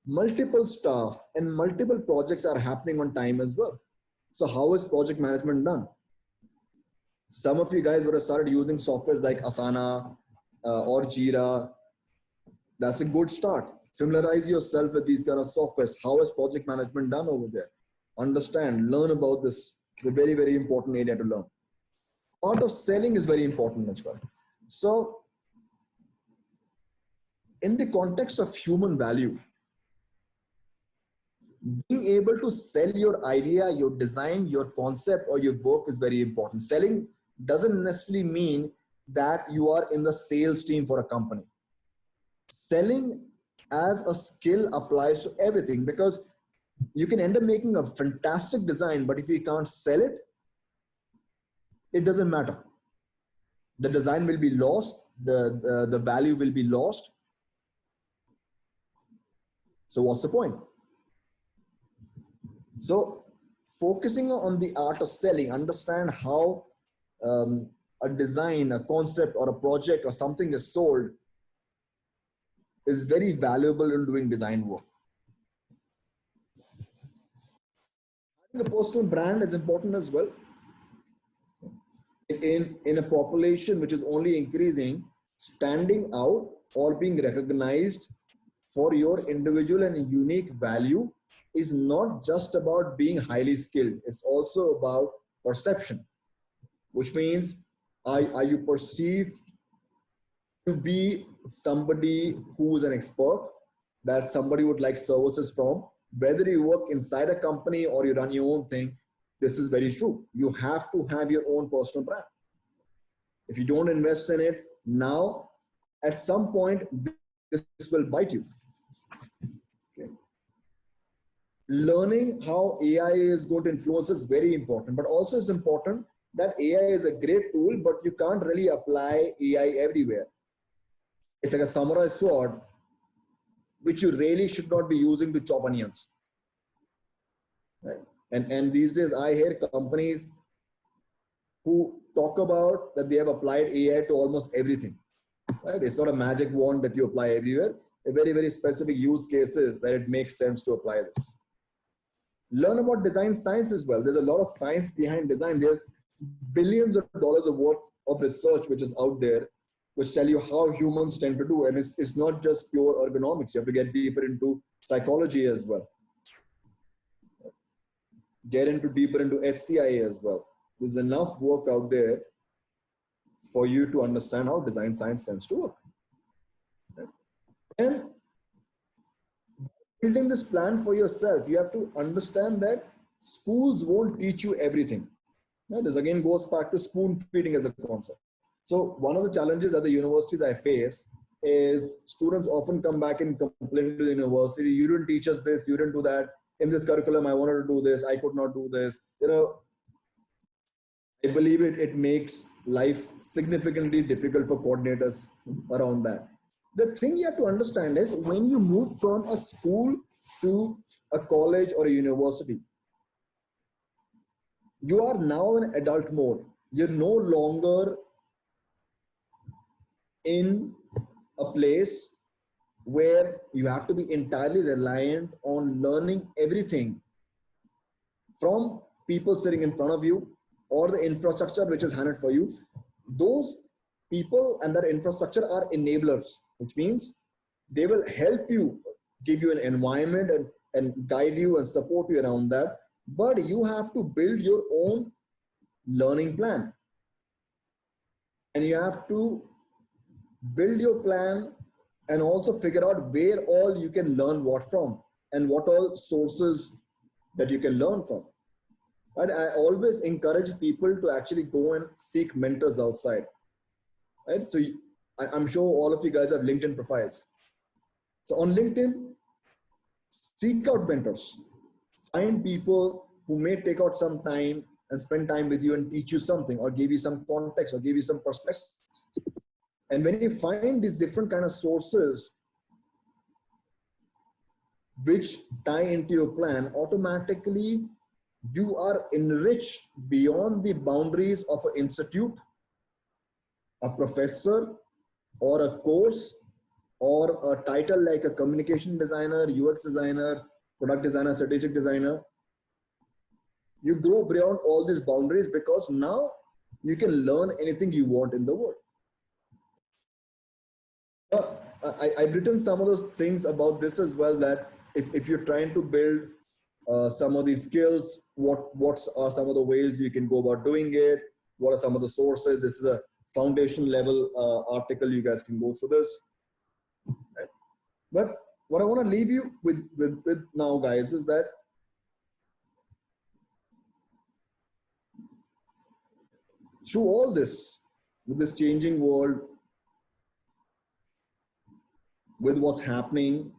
multiple staff and multiple projects are happening on time as well. So how is project management done? Some of you guys would have started using softwares like Asana or Jira. That's a good start. Familiarize yourself with these kind of softwares. How is project management done over there? Understand, learn about this. It's a very important area to learn. Part of selling is very important as well. So in the context of human value, being able to sell your idea, your design, your concept, or your work is very important. Selling doesn't necessarily mean that you are in the sales team for a company. Selling as a skill applies to everything, because you can end up making a fantastic design, but if you can't sell it, it doesn't matter. The design will be lost, the value will be lost. So what's the point? So focusing on the art of selling, understand how a design, a concept, or a project or something is sold is very valuable in doing design work. Having a personal brand is important as well. In a population which is only increasing, standing out or being recognized for your individual and unique value is not just about being highly skilled. It's also about perception, which means are you perceived to be somebody who is an expert that somebody would like services from, whether you work inside a company or you run your own thing. This is very true. You have to have your own personal brand. If you don't invest in it now, at some point, this will bite you. Okay. Learning how AI is going to influence is very important, but also it's important that AI is a great tool, but you can't really apply AI everywhere. It's like a samurai sword, which you really should not be using to chop onions. Right? And these days I hear companies who talk about that they have applied AI to almost everything. Right? It's not a magic wand that you apply everywhere. A very specific use cases that it makes sense to apply this. Learn about design science as well. There's a lot of science behind design. There's billions of dollars of worth of research which is out there, which tell you how humans tend to do. And it's not just pure ergonomics. You have to get deeper into psychology as well. Get deeper into HCI as well. there's enough work out there for you to understand how design science tends to work. Right? And building this plan for yourself, you have to understand that schools won't teach you everything. Right? This again goes back to spoon feeding as a concept. So one of the challenges at the universities I face is students often come back and complain to the university, you didn't teach us this, you didn't do that. In this curriculum, I wanted to do this, I could not do this. I believe it makes life significantly difficult for coordinators around that. The thing you have to understand is when you move from a school to a college or a university, you are now in adult mode. You're no longer in a place where you have to be entirely reliant on learning everything from people sitting in front of you or the infrastructure which is handed for you. Those people and their infrastructure are enablers, which means they will help you, give you an environment and guide you and support you around that. But you have to build your own learning plan. And you have to build your plan and also figure out where all you can learn what from and what all sources that you can learn from. Right? I always encourage people to actually go and seek mentors outside. Right? So I'm sure all of you guys have LinkedIn profiles. So on LinkedIn, seek out mentors. Find people who may take out some time and spend time with you and teach you something or give you some context or give you some perspective. And when you find these different kind of sources which tie into your plan, automatically you are enriched beyond the boundaries of an institute, a professor, or a course, or a title like a communication designer, UX designer, product designer, strategic designer. You grow beyond all these boundaries because now you can learn anything you want in the world. I've written some of those things about this as well, that if you're trying to build some of these skills, what are some of the ways you can go about doing it? What are some of the sources? This is a foundation level article. You guys can go through this. Right? But what I want to leave you with now, guys, is that through all this, with this changing world, with what's happening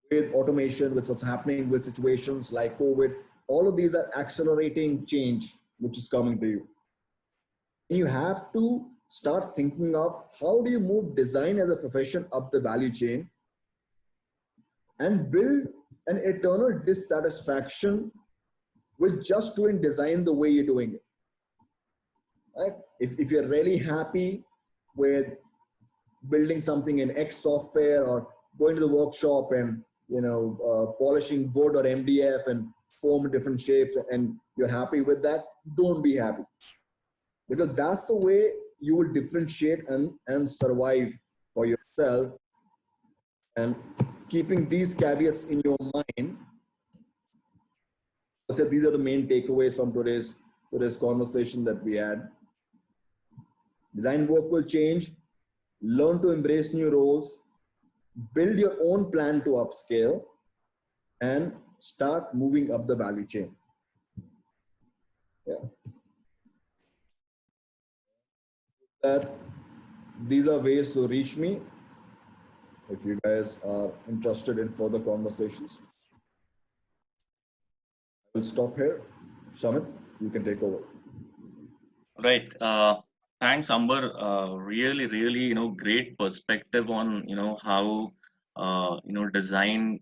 with automation, with what's happening with situations like COVID, all of these are accelerating change, which is coming to you. And you have to start thinking of how do you move design as a profession up the value chain and build an eternal dissatisfaction with just doing design the way you're doing it. Right? If you're really happy with building something in X software or going to the workshop and polishing wood or MDF and form different shapes and you're happy with that, don't be happy. Because that's the way you will differentiate and survive for yourself. And keeping these caveats in your mind, I'll say these are the main takeaways from today's conversation that we had. Design work will change. Learn to embrace new roles. Build your own plan to upscale and start moving up the value chain. Yeah. That these are ways to reach me if you guys are interested in further conversations. I will stop here. Shamit, you can take over. Right. Thanks, Amber. Really, really, great perspective on, how, design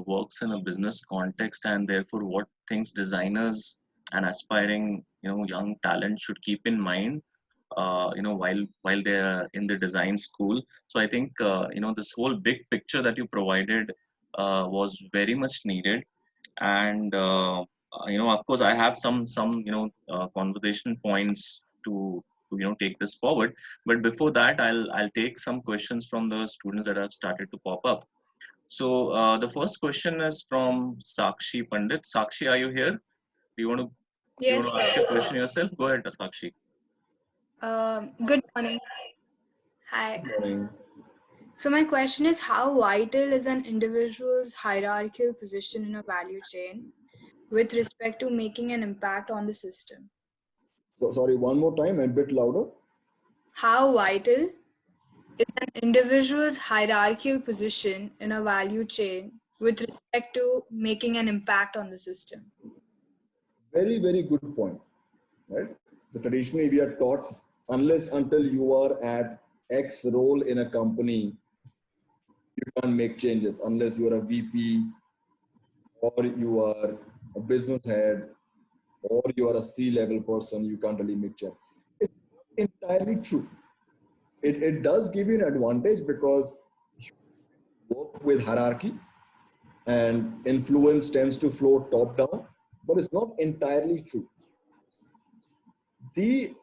works in a business context, and therefore what things designers and aspiring, young talent should keep in mind, while they're in the design school. So I think, this whole big picture that you provided was very much needed. And of course, I have some conversation points to take this forward. But before that, I'll take some questions from the students that have started to pop up. So the first question is from Sakshi Pandit. Sakshi, are you here? Do you want to You Yes, want to sir. ask a question yourself? Go ahead, Sakshi. Good morning. Hi. Good morning. So my question is, how vital is an individual's hierarchical position in a value chain with respect to making an impact on the system? So sorry, one more time and a bit louder. How vital is an individual's hierarchical position in a value chain with respect to making an impact on the system? Very, very good point. Right? So traditionally we are taught unless until you are at X role in a company, you can't make changes unless you are a VP or you are a business head or you are a C-level person, you can't really make changes. It's not entirely true. It does give you an advantage because you work with hierarchy and influence tends to flow top down, but it's not entirely true. The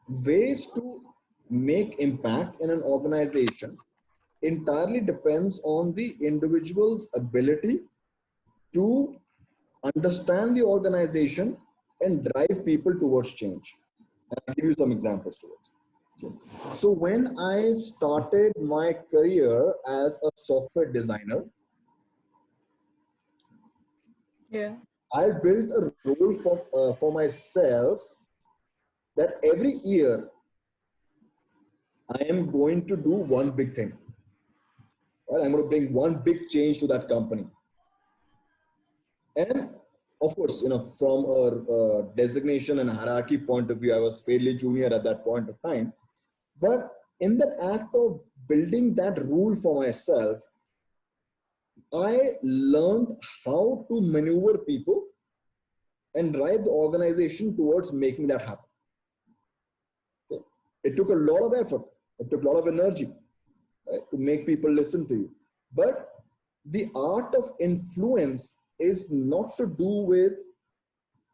ways to make impact in an organization entirely depends on the individual's ability to understand the organization and drive people towards change. I'll give you some examples to it. So when I started my career as a software designer, Yeah. I built a role for myself that every year I am going to do one big thing. Right? I'm going to bring one big change to that company. And of course, from a designation and hierarchy point of view, I was fairly junior at that point of time. But in the act of building that rule for myself, I learned how to maneuver people and drive the organization towards making that happen. Okay? It took a lot of effort. It took a lot of energy, right, to make people listen to you. But the art of influence is not to do with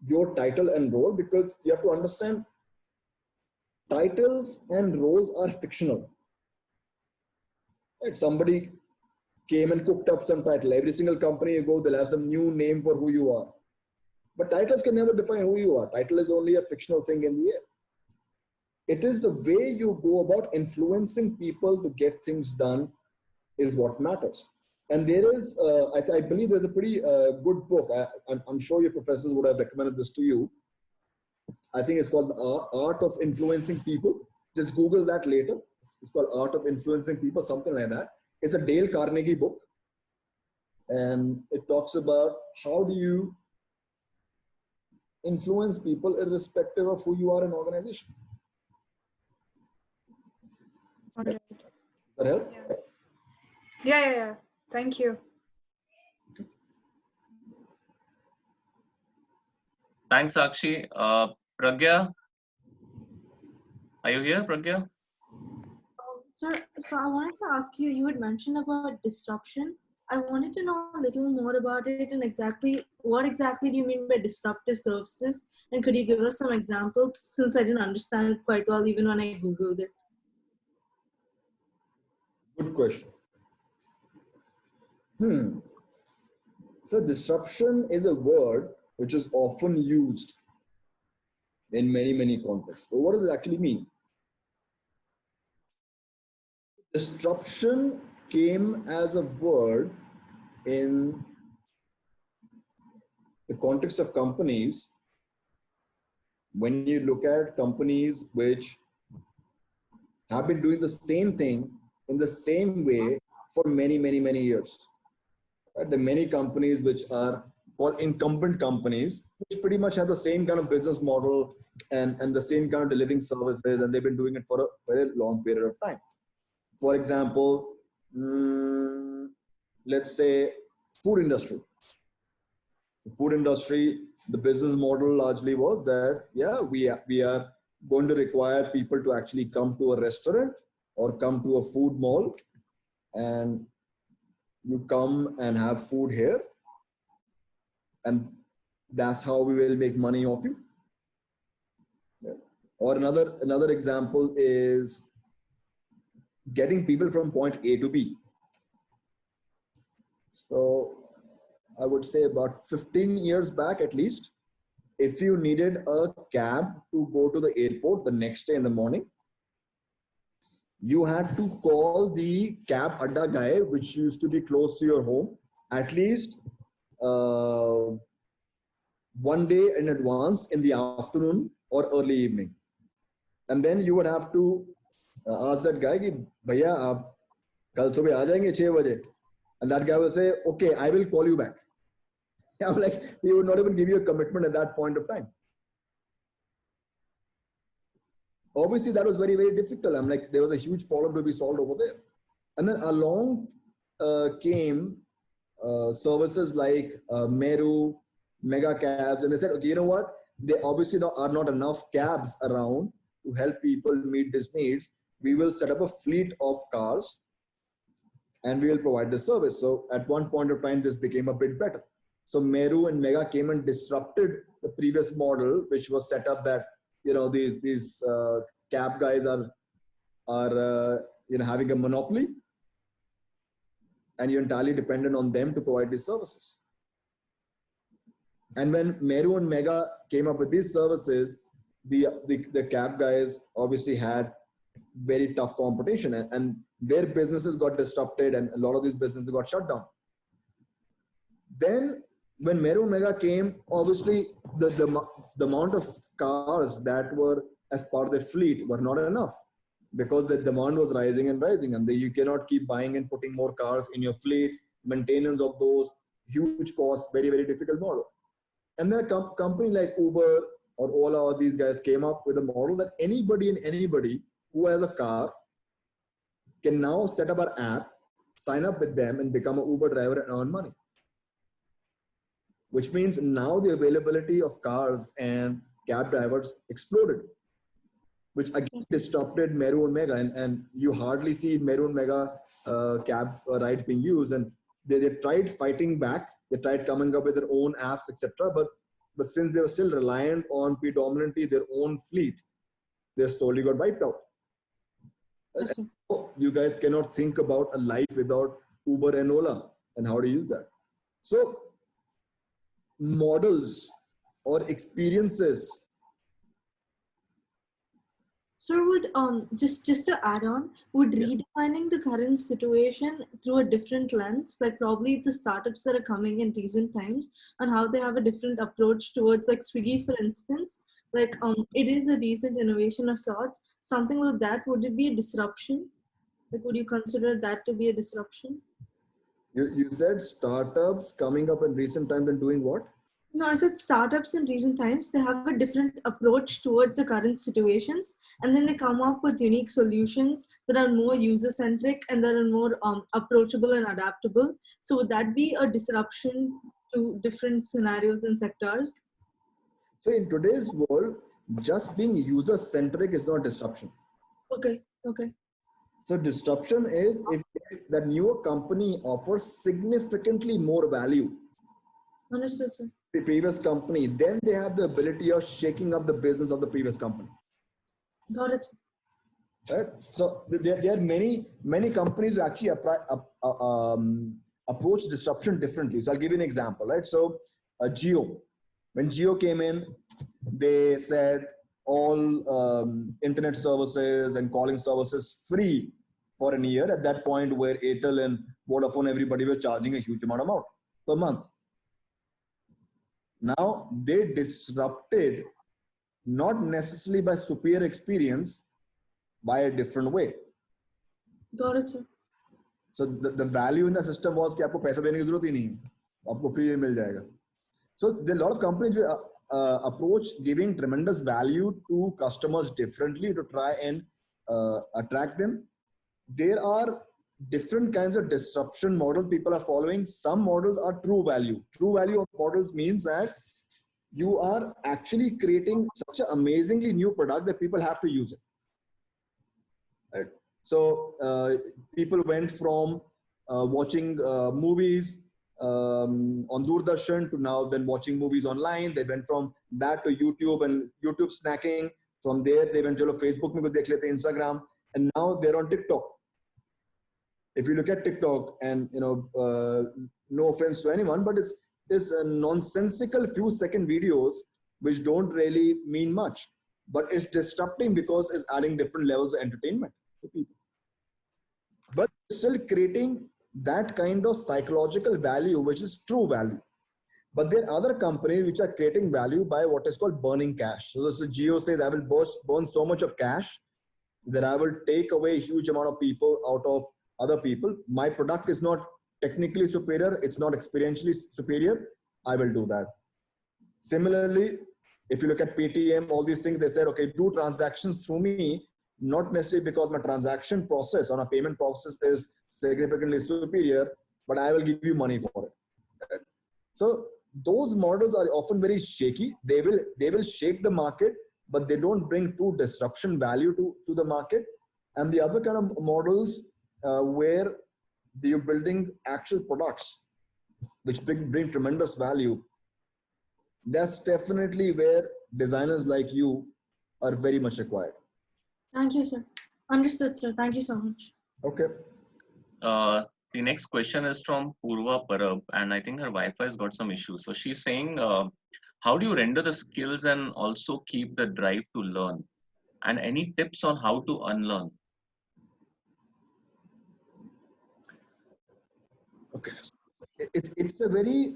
your title and role, because you have to understand titles and roles are fictional. Right? Somebody came and cooked up some title. Every single company you go, they'll have some new name for who you are. But titles can never define who you are. Title is only a fictional thing in the air. It is the way you go about influencing people to get things done is what matters. And there is, I believe there's a pretty good book. I'm sure your professors would have recommended this to you. I think it's called The Art of Influencing People. Just Google that later. It's called Art of Influencing People, something like that. It's a Dale Carnegie book. And it talks about how do you influence people irrespective of who you are in an organization. All Does right. that help? Yeah. Thank you. Thanks, Sakshi. Pragya, are you here, Pragya? Sir, so I wanted to ask you, you had mentioned about disruption. I wanted to know a little more about it and what exactly do you mean by disruptive services? And could you give us some examples since I didn't understand it quite well even when I Googled it? Good question. So disruption is a word which is often used in many, many contexts. But what does it actually mean? Disruption came as a word in the context of companies when you look at companies which have been doing the same thing in the same way for many, many, many years. Right? There are many companies which are called incumbent companies, which pretty much have the same kind of business model and the same kind of delivering services, and they've been doing it for a very long period of time. For example, let's say food industry. The food industry, the business model largely was that, yeah, we are going to require people to actually come to a restaurant or come to a food mall, and you come and have food here, and that's how we will make money off you. Yeah. Or another example is getting people from point A to B. So I would say about 15 years back at least, if you needed a cab to go to the airport the next day in the morning, you had to call the cab adda guy, which used to be close to your home, at least uh, one day in advance in the afternoon or early evening. And then you would have to ask that guy, ki, Bhaiya, aap kal subah aa jayenge 6 baje? And that guy will say, okay, I will call you back. I'm like, he would not even give you a commitment at that point of time. Obviously, that was very, very difficult. I'm like, there was a huge problem to be solved over there. And then along came services like Meru, mega cabs, and they said, okay, you know what? There obviously are not enough cabs around to help people meet these needs. We will set up a fleet of cars and we will provide the service. So at one point of time, this became a bit better. So Meru and Mega came and disrupted the previous model, which was set up that, you know, these cab guys are you know, having a monopoly, and you're entirely dependent on them to provide these services. And when Meru and Mega came up with these services, the cab guys obviously had very tough competition, and their businesses got disrupted, and a lot of these businesses got shut down. Then when Meru Mega came, obviously the amount of cars that were as part of their fleet were not enough, because the demand was rising and rising, and you cannot keep buying and putting more cars in your fleet. Maintenance of those, huge costs, very, very difficult model. And then a company like Uber or Ola or these guys came up with a model that anybody who has a car can now set up an app, sign up with them, and become an Uber driver and earn money. Which means now the availability of cars and cab drivers exploded, which again disrupted Meru and Mega, and you hardly see Meru and Mega cab rides being used. And they tried fighting back, they tried coming up with their own apps, etc. But since they were still reliant on predominantly their own fleet, they slowly got wiped out. Awesome. You guys cannot think about a life without Uber and Ola and how to use that. So models or experiences. Sir, would just to add on, would redefining the current situation through a different lens, like probably the startups that are coming in recent times and how they have a different approach towards, like Swiggy, for instance, like it is a recent innovation of sorts. Something like that, would it be a disruption? Like, would you consider that to be a disruption? You said startups coming up in recent times and doing what? No, I said startups in recent times, they have a different approach toward the current situations, and then they come up with unique solutions that are more user-centric and that are more approachable and adaptable. So would that be a disruption to different scenarios and sectors? So in today's world, just being user-centric is not disruption. Okay, okay. So disruption is if the newer company offers significantly more value Understood, sir. the previous company, then they have the ability of shaking up the business of the previous company. Got it. Right? So there are many companies who actually approach disruption differently. So I'll give you an example, right? So Jio, when Jio came in, they said all internet services and calling services free for a year. At that point, where Airtel and Vodafone, everybody were charging a huge amount per month. Now they disrupted, not necessarily by superior experience, by a different way. Got it, sir. So the value in the system was कि आपको पैसा देने की जरूरत ही नहीं है, आपको free में मिल जाएगा. So there are a lot of companies who approach giving tremendous value to customers differently to try and attract them. There are different kinds of disruption models people are following. Some models are true value. True value models means that you are actually creating such an amazingly new product that people have to use it. Right? So people went from watching movies on Doordarshan to now then watching movies online. They went from that to YouTube and YouTube snacking. From there, they went to Facebook, mein kuch dekh lete, Instagram, and now they're on TikTok. If you look at TikTok, and no offense to anyone, but it's nonsensical few second videos which don't really mean much, but it's disrupting because it's adding different levels of entertainment to people. But still creating that kind of psychological value, which is true value. But there are other companies which are creating value by what is called burning cash. So this is Geo says, I will burn so much of cash that I will take away a huge amount of people out of other people. My product is not technically superior. It's not experientially superior. I will do that. Similarly, if you look at Paytm, all these things, they said, okay, do transactions through me, not necessarily because my transaction process on a payment process is significantly superior, but I will give you money for it. So those models are often very shaky. They will shake the market, but they don't bring true disruption value to the market. And the other kind of models where you're building actual products which bring tremendous value, that's definitely where designers like you are very much required. Thank you, sir. Understood, sir. Thank you so much. Okay. The next question is from Purva Parab, and I think her Wi-Fi has got some issues. So she's saying, how do you render the skills and also keep the drive to learn? And any tips on how to unlearn? Okay. It's a very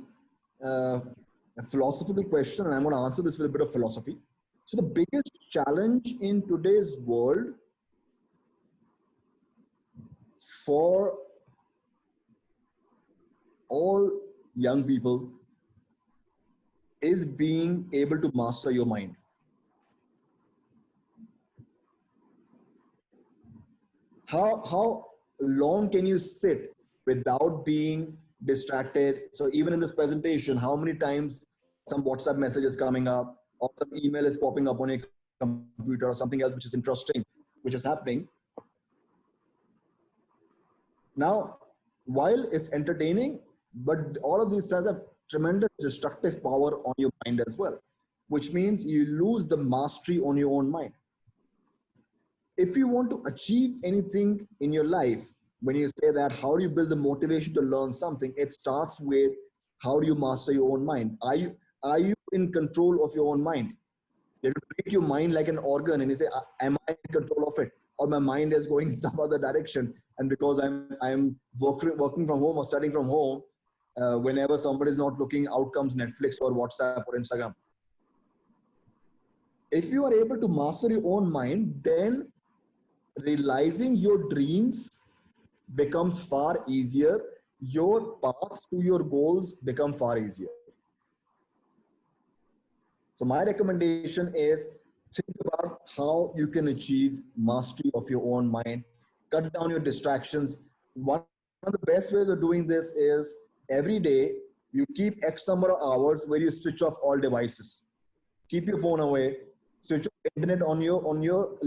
philosophical question, and I'm going to answer this with a bit of philosophy. So the biggest challenge in today's world for all young people is being able to master your mind. How long can you sit without being distracted? So even in this presentation, how many times some WhatsApp message is coming up or some email is popping up on your computer or something else which is interesting, which is happening. Now, while it's entertaining, but all of these things have tremendous destructive power on your mind as well, which means you lose the mastery on your own mind. If you want to achieve anything in your life, when you say that, how do you build the motivation to learn something? It starts with how do you master your own mind? Are you in control of your own mind? You have to treat your mind like an organ and you say, am I in control of it? Or my mind is going some other direction. And because I'm working from home or studying from home, whenever somebody is not looking, out comes Netflix or WhatsApp or Instagram. If you are able to master your own mind, then realizing your dreams becomes far easier. Your paths to your goals become far easier. So my recommendation is think about how you can achieve mastery of your own mind, cut down your distractions. One of the best ways of doing this is every day you keep X number of hours where you switch off all devices. Keep your phone away, switch off internet on your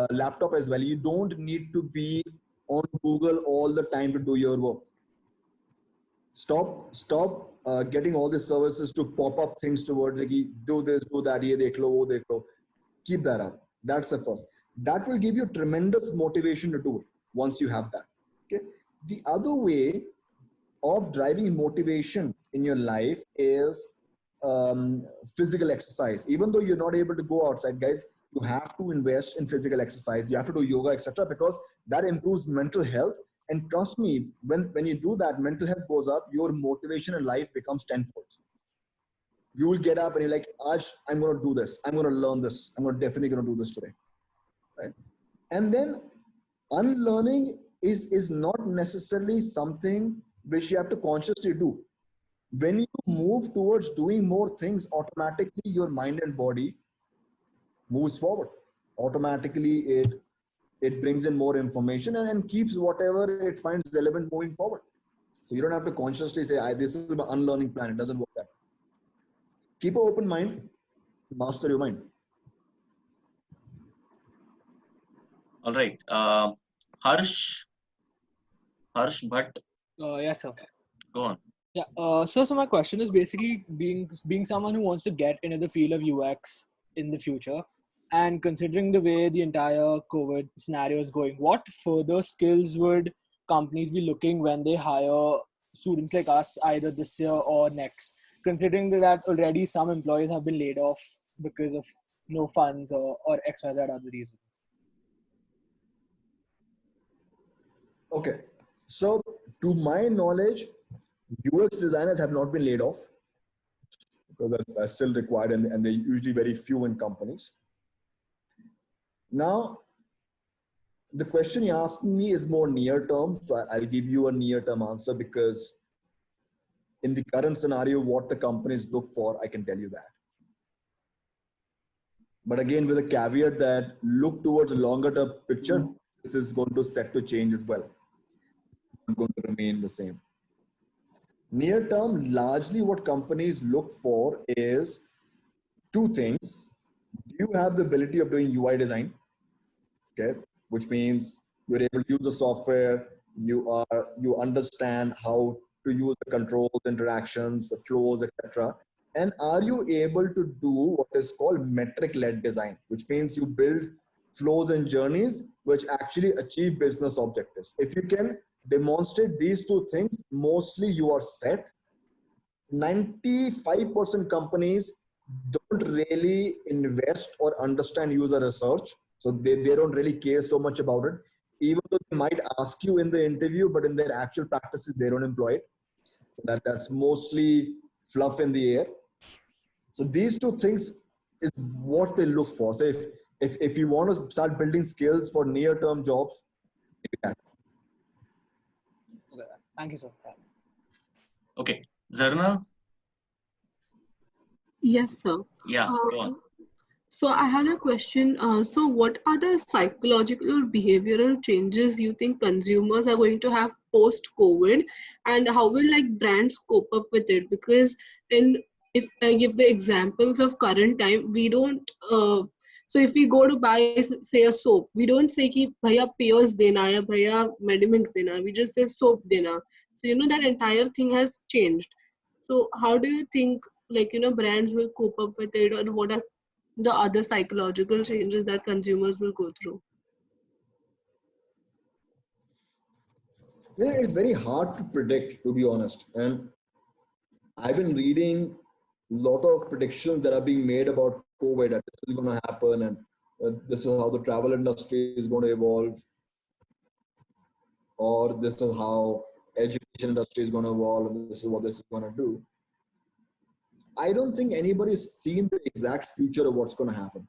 laptop as well. You don't need to be on Google all the time to do your work. Stop getting all these services to pop up things towards like, do this, do that, ye dekh lo, wo dekh lo. Keep that up. That's the first. That will give you tremendous motivation to do it once you have that. Okay. The other way of driving motivation in your life is physical exercise. Even though you're not able to go outside, guys, you have to invest in physical exercise. You have to do yoga, etc., because that improves mental health. And trust me, when you do that, mental health goes up, your motivation in life becomes tenfold. You will get up and you're like, Aj, I'm going to do this. I'm going to learn this. Definitely going to do this today. Right? And then unlearning is not necessarily something which you have to consciously do. When you move towards doing more things, automatically your mind and body moves forward. Automatically it brings in more information and keeps whatever it finds relevant moving forward. So you don't have to consciously say, this is my unlearning plan. It doesn't work that way. Keep an open mind, master your mind. All right. Harsh Bhatt. Yes, sir. Go on. Yeah. So my question is basically being someone who wants to get into the field of UX in the future, and considering the way the entire COVID scenario is going, what further skills would companies be looking when they hire students like us either this year or next? Considering that already some employees have been laid off because of no funds or XYZ other reasons? Okay. So to my knowledge, UX designers have not been laid off because that's still required, and they're usually very few in companies. Now, the question you're asking me is more near term. So I'll give you a near term answer because in the current scenario, what the companies look for, I can tell you that. But again, with a caveat that look towards a longer term picture, this is going to set to change as well. It's going to remain the same. Near term, largely what companies look for is two things. Do you have the ability of doing UI design? Okay, which means you're able to use the software, you understand how to use the controls, interactions, the flows, etc. And are you able to do what is called metric-led design, which means you build flows and journeys which actually achieve business objectives. If you can demonstrate these two things, mostly you are set. 95% companies don't really invest or understand user research. So they don't really care so much about it, even though they might ask you in the interview, but in their actual practices, they don't employ it. That's mostly fluff in the air. So these two things is what they look for. So if you want to start building skills for near-term jobs, you can. Okay. Thank you, sir. Okay, Zarna. Yes, sir. Yeah, go on. So I had a question. So what are the psychological or behavioral changes you think consumers are going to have post-COVID, and how will like brands cope up with it? Because if I give the examples of current time, we don't. So if we go to buy say a soap, we don't say ki bhaiya Pears dena ya bhaiya Medimix dena. We just say soap dena. So that entire thing has changed. So how do you think brands will cope up with it, or what are the other psychological changes that consumers will go through? Yeah, it's very hard to predict, to be honest. And I've been reading a lot of predictions that are being made about COVID, that this is going to happen, and this is how the travel industry is going to evolve, or this is how education industry is going to evolve, and this is what this is going to do. I don't think anybody's seen the exact future of what's going to happen.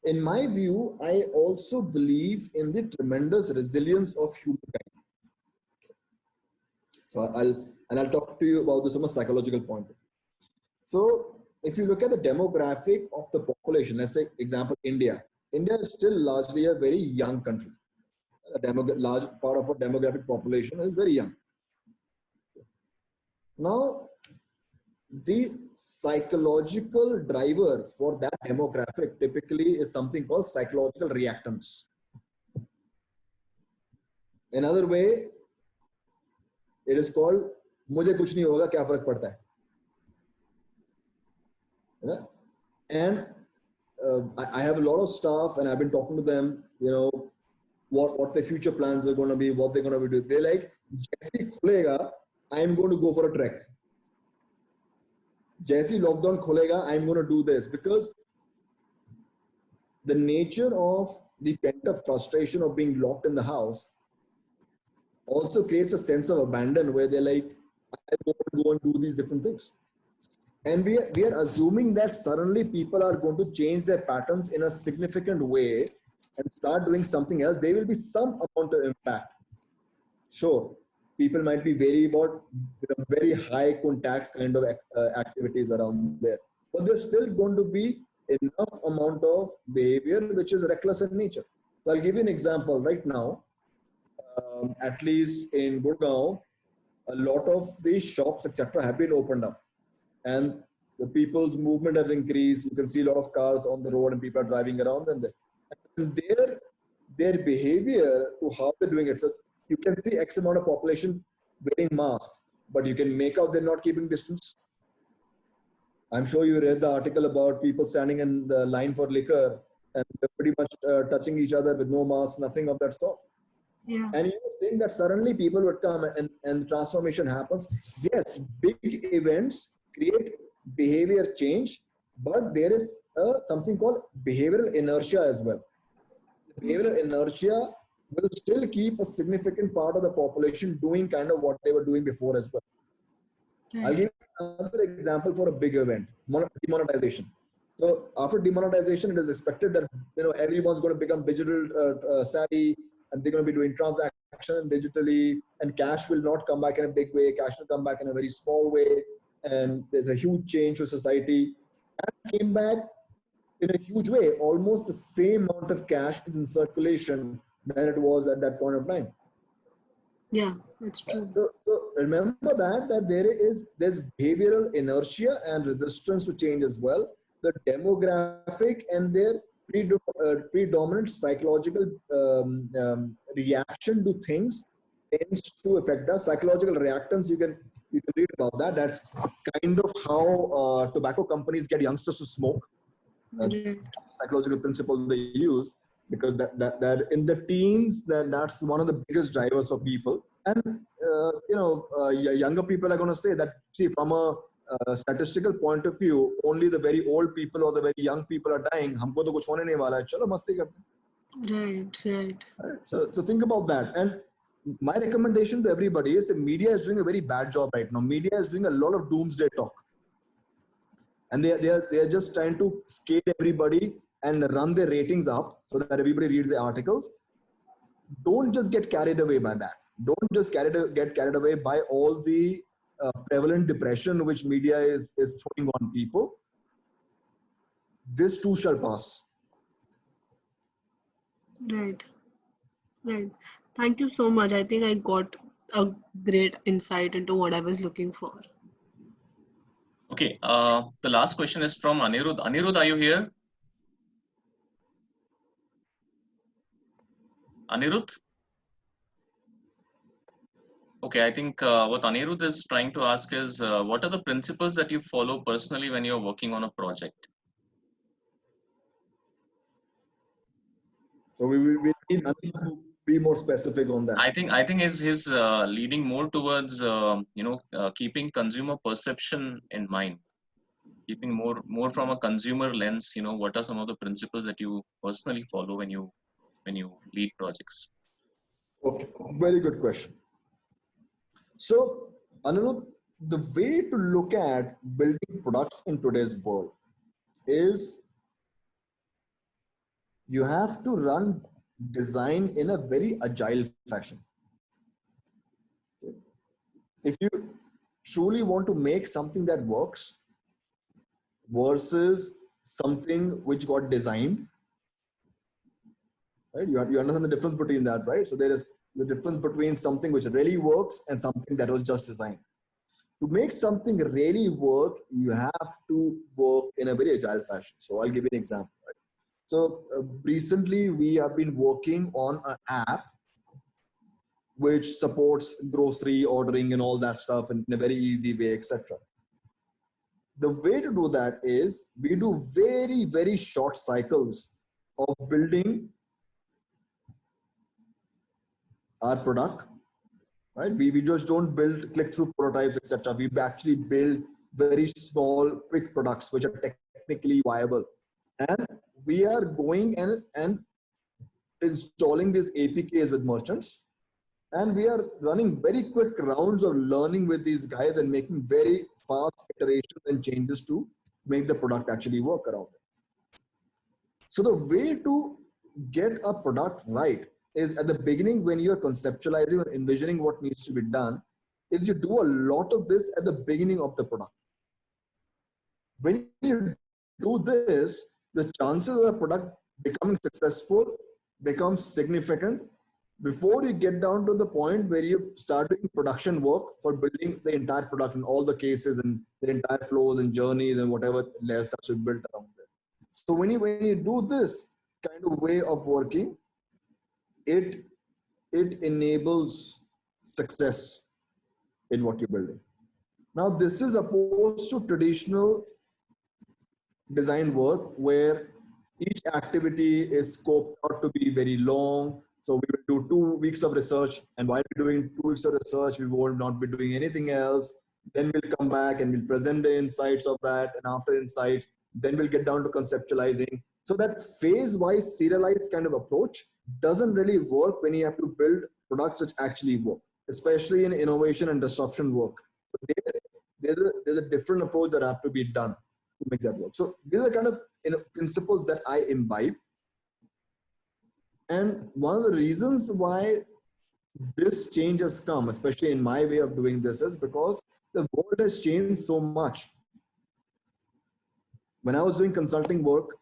In my view, I also believe in the tremendous resilience of humankind. So I'll talk to you about this from a psychological point of view. So if you look at the demographic of the population, let's say example India. India is still largely a very young country. A large part of our demographic population is very young. Now, the psychological driver for that demographic typically is something called psychological reactance. Another way, it is called "मुझे कुछ नहीं होगा, क्या फर्क पड़ता है?" And I have a lot of staff, and I've been talking to them. What their future plans are going to be, what they're going to be doing. They're like, "जैसे ही खुलेगा, I'm going to go for a trek. जैसे ही lockdown खुलेगा, I'm going to do this," because the nature of the pent-up frustration of being locked in the house also creates a sense of abandon where they're like, I want to go and do these different things. And we are assuming that suddenly people are going to change their patterns in a significant way and start doing something else. There will be some amount of impact. Sure, people might be very high contact kind of activities around there. But there's still going to be enough amount of behavior which is reckless in nature. So I'll give you an example. Right now, at least in Gurgaon, a lot of these shops, etc., have been opened up, and the people's movement has increased. You can see a lot of cars on the road, and people are driving around, and their behavior to how they're doing it. So you can see X amount of population wearing masks, but you can make out they're not keeping distance. I'm sure you read the article about people standing in the line for liquor and they're pretty much touching each other with no mask, nothing of that sort. Yeah. And you think that suddenly people would come and transformation happens. Yes, big events create behavior change, but there is something called behavioral inertia as well. Behavioral inertia will still keep a significant part of the population doing kind of what they were doing before as well. I'll give another example for a big event, demonetization. So after demonetization, it is expected that everyone's going to become digital savvy, and they're going to be doing transactions digitally, and cash will not come back in a big way. Cash will come back in a very small way, and there's a huge change to society. Cash came back in a huge way. Almost the same amount of cash is in circulation than it was at that point of time. Yeah, that's true. So remember that there's behavioral inertia and resistance to change as well. The demographic and their predominant psychological reaction to things tends to affect the psychological reactance. You can read about that. That's kind of how tobacco companies get youngsters to smoke. Psychological principle they use, because that in the teens, that's one of the biggest drivers of people. And younger people are going to say that, see, from a statistical point of view, only the very old people or the very young people are dying. Humko to kuch hone nahi wala hai, chalo masti karte hain. Right. So think about that. And my recommendation to everybody is that media is doing a very bad job right now. Media is doing a lot of doomsday talk, and they are just trying to scare everybody and run their ratings up so that everybody reads the articles. Don't just get carried away by that. Don't just get carried away by all the prevalent depression which media is throwing on people. This too shall pass. Right. Thank you so much. I think I got a great insight into what I was looking for. Okay, the last question is from Anirudh. Anirudh, are you here? Anirudh? Okay, I think what Anirudh is trying to ask is, what are the principles that you follow personally when you're working on a project? So we need Anirudh to be more specific on that. I think his leading more towards keeping consumer perception in mind, keeping more from a consumer lens. What are some of the principles that you personally follow when you lead projects? Okay, very good question. So, Anirudh, the way to look at building products in today's world is you have to run design in a very agile fashion. If you truly want to make something that works versus something which got designed, right? You understand the difference between that, right? So there is the difference between something which really works and something that was just designed. To make something really work, you have to work in a very agile fashion. So I'll give you an example. Right? So recently we have been working on an app which supports grocery ordering and all that stuff in a very easy way, etc. The way to do that is we do very, very short cycles of building our product, right? We just don't build click-through prototypes, etc. We actually build very small, quick products which are technically viable. And we are going and installing these APKs with merchants. And we are running very quick rounds of learning with these guys and making very fast iterations and changes to make the product actually work around it. So the way to get a product right is at the beginning, when you're conceptualizing or envisioning what needs to be done, is you do a lot of this at the beginning of the product. When you do this, the chances of the product becoming successful becomes significant before you get down to the point where you start doing production work for building the entire product in all the cases and the entire flows and journeys and whatever else has to be built around it. So when you do this kind of way of working, it enables success in what you're building. Now, this is opposed to traditional design work where each activity is scoped out to be very long. So we will do 2 weeks of research, and while we're doing 2 weeks of research, we will not be doing anything else. Then we'll come back and we'll present the insights of that. And after insights, then we'll get down to conceptualizing. So that phase-wise serialized kind of approach doesn't really work when you have to build products which actually work, especially in innovation and disruption work. So there's a different approach that have to be done to make that work. So these are kind of principles that I imbibe. And one of the reasons why this change has come, especially in my way of doing this, is because the world has changed so much. When I was doing consulting work,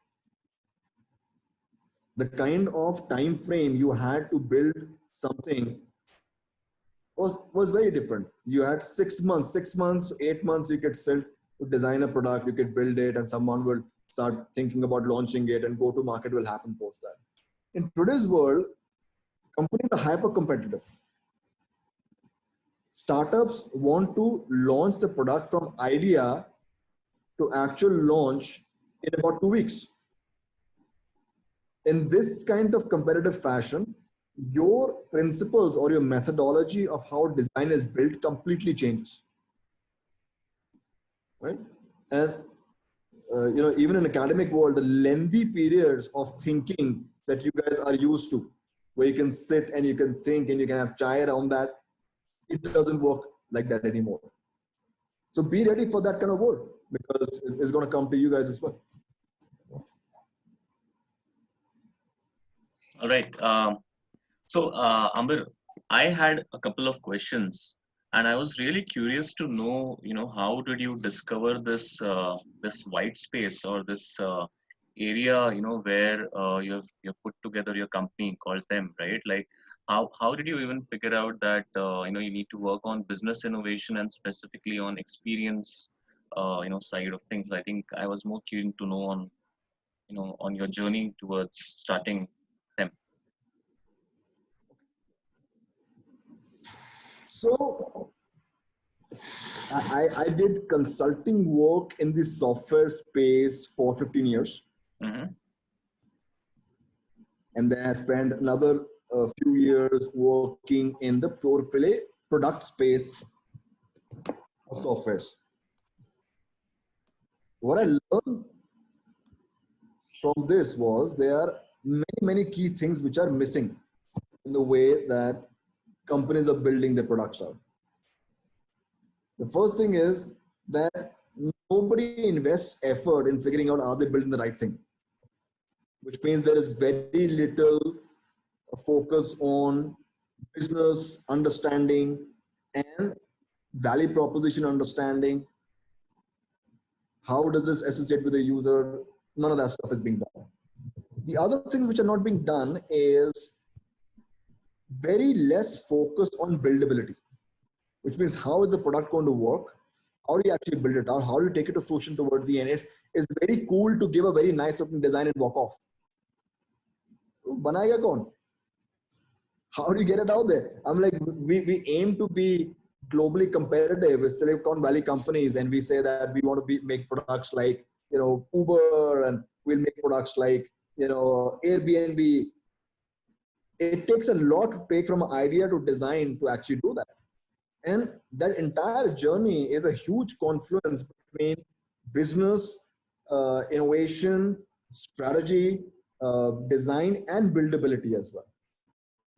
the kind of time frame you had to build something was very different. You had 6 months, 8 months, you could sit to design a product, you could build it, and someone will start thinking about launching it, and go to market will happen post that. In today's world, companies are hyper competitive. Startups want to launch the product from idea to actual launch in about 2 weeks. In this kind of competitive fashion, your principles or your methodology of how design is built completely changes, right? And even in academic world, the lengthy periods of thinking that you guys are used to, where you can sit and you can think and you can have chai around that, it doesn't work like that anymore. So be ready for that kind of world, because it's going to come to you guys as well. All right. So, Amber, I had a couple of questions, and I was really curious to know, how did you discover this white space, or this area, where you've put together your company called them, right? Like, how did you even figure out that you need to work on business innovation and specifically on experience, side of things? I think I was more keen to know on your journey towards starting them. So I did consulting work in the software space for 15 years. Mm-hmm. And then I spent another few years working in the pure play product space of softwares. What I learned from this was there are many key things which are missing in the way that companies are building their products out. The first thing is that nobody invests effort in figuring out how they're building the right thing, which means there is very little focus on business understanding and value proposition understanding. How does this associate with the user? None of that stuff is being done. The other things which are not being done is very less focus on buildability, which means how is the product going to work? How do you actually build it out? How do you take it to fruition towards the end? It's very cool to give a very nice looking design and walk off. Banayega kaun? How do you get it out there? I'm like, we aim to be globally competitive with Silicon Valley companies, and we say that we want to make products like, Uber, and we'll make products like, Airbnb. It takes a lot to take from an idea to design to actually do that. And that entire journey is a huge confluence between business, innovation, strategy, design, and buildability as well.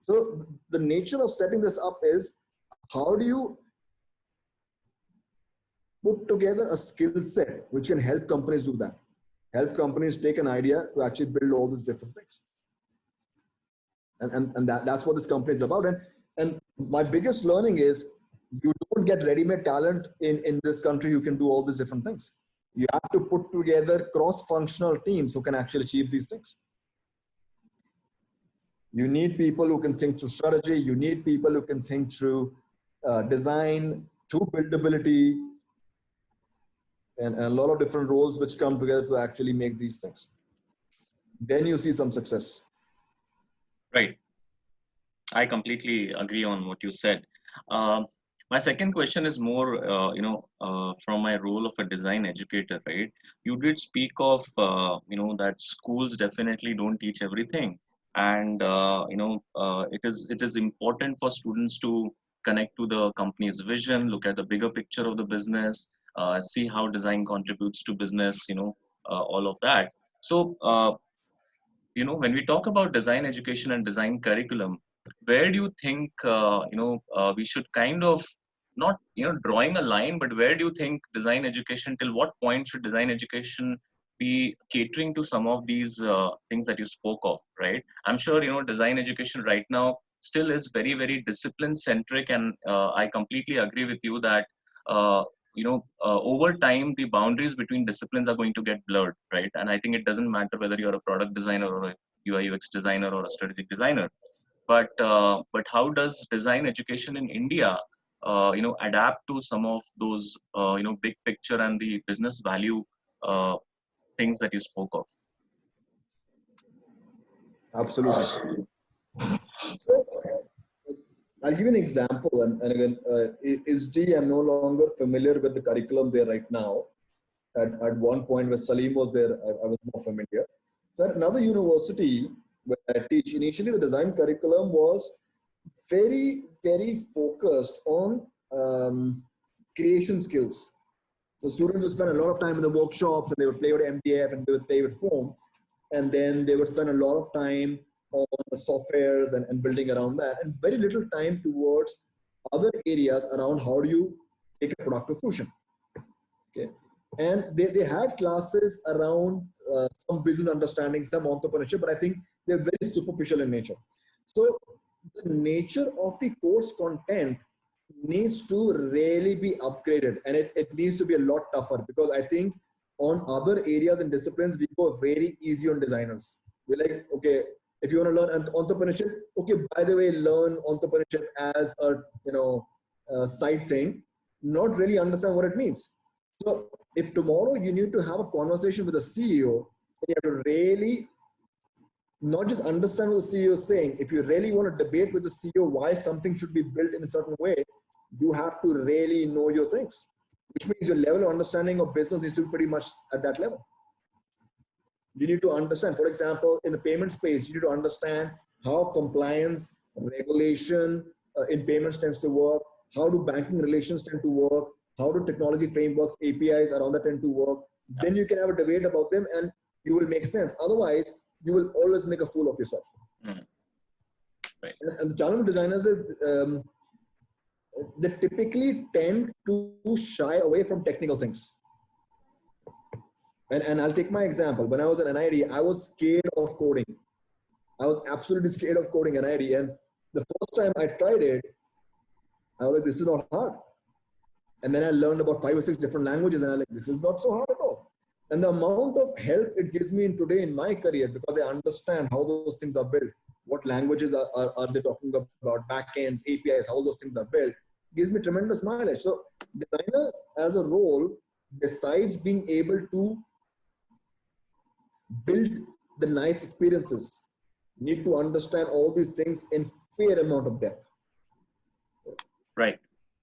So the nature of setting this up is, how do you put together a skill set which can help companies do that? Help companies take an idea to actually build all these different things. And that's what this company is about. And my biggest learning is, you don't get ready-made talent in this country who can do all these different things. You have to put together cross-functional teams who can actually achieve these things. You need people who can think through strategy. You need people who can think through design, through buildability, and a lot of different roles which come together to actually make these things. Then you see some success. Right. I completely agree on what you said. My second question is more, from my role of a design educator, right? You did speak of, that schools definitely don't teach everything, and it is important for students to connect to the company's vision, look at the bigger picture of the business, see how design contributes to business, all of that. So when we talk about design education and design curriculum, where do you think we should kind of not drawing a line, but where do you think design education, till what point should design education be catering to some of these things that you spoke of, right? I'm sure design education right now still is very, very discipline centric, and I completely agree with you that over time the boundaries between disciplines are going to get blurred, right? And I think it doesn't matter whether you're a product designer or a UI UX designer or a strategic designer, but how does design education in India adapt to some of those big picture and the business value uh, things that you spoke of? Absolutely. So, I'll give you an example, and again, ISDI, I'm no longer familiar with the curriculum there right now. At one point, where Salim was there, I was more familiar. So, at another university where I teach, initially the design curriculum was very, very focused on creation skills. So students would spend a lot of time in the workshops, and they would play with MDF and they would play with foam. And then they would spend a lot of time on the softwares and building around that, and very little time towards other areas around how do you take a product to fruition. Okay. And they had classes around some business understanding, some entrepreneurship, but I think they're very superficial in nature. So the nature of the course content needs to really be upgraded, and it needs to be a lot tougher, because I think on other areas and disciplines, we go very easy on designers. We're like, okay, if you want to learn entrepreneurship, okay, by the way, learn entrepreneurship as a side thing, not really understand what it means. So if tomorrow you need to have a conversation with a CEO, you have to really not just understand what the CEO is saying. If you really want to debate with the CEO why something should be built in a certain way, you have to really know your things, which means your level of understanding of business needs to be pretty much at that level. You need to understand, for example, in the payment space, you need to understand how compliance, regulation in payments tends to work, how do banking relations tend to work, how do technology frameworks, APIs around that tend to work. Then you can have a debate about them and you will make sense. Otherwise, you will always make a fool of yourself. Mm. Right. And the challenge of designers is they typically tend to shy away from technical things. And I'll take my example. When I was at NID, I was scared of coding. I was absolutely scared of coding at NID. And the first time I tried it, I was like, this is not hard. And then I learned about 5 or 6 different languages, and I was like, this is not so hard at all. And the amount of help it gives me in today in my career, because I understand how those things are built, what languages are they talking about, backends, APIs, how those things are built, gives me tremendous mileage. So designer as a role, besides being able to build the nice experiences, need to understand all these things in fair amount of depth. Right.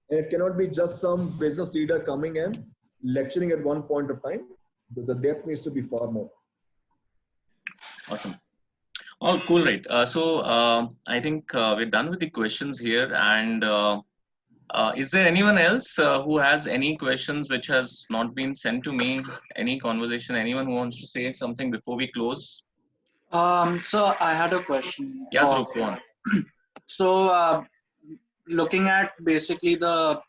And it cannot be just some business leader coming in, lecturing at one point of time. The depth needs to be far more. Awesome. All cool, right? So I think we're done with the questions here. And is there anyone else who has any questions which has not been sent to me? Any conversation? Anyone who wants to say something before we close? So I had a question. Yeah, Dhruv, go on. So looking at basically the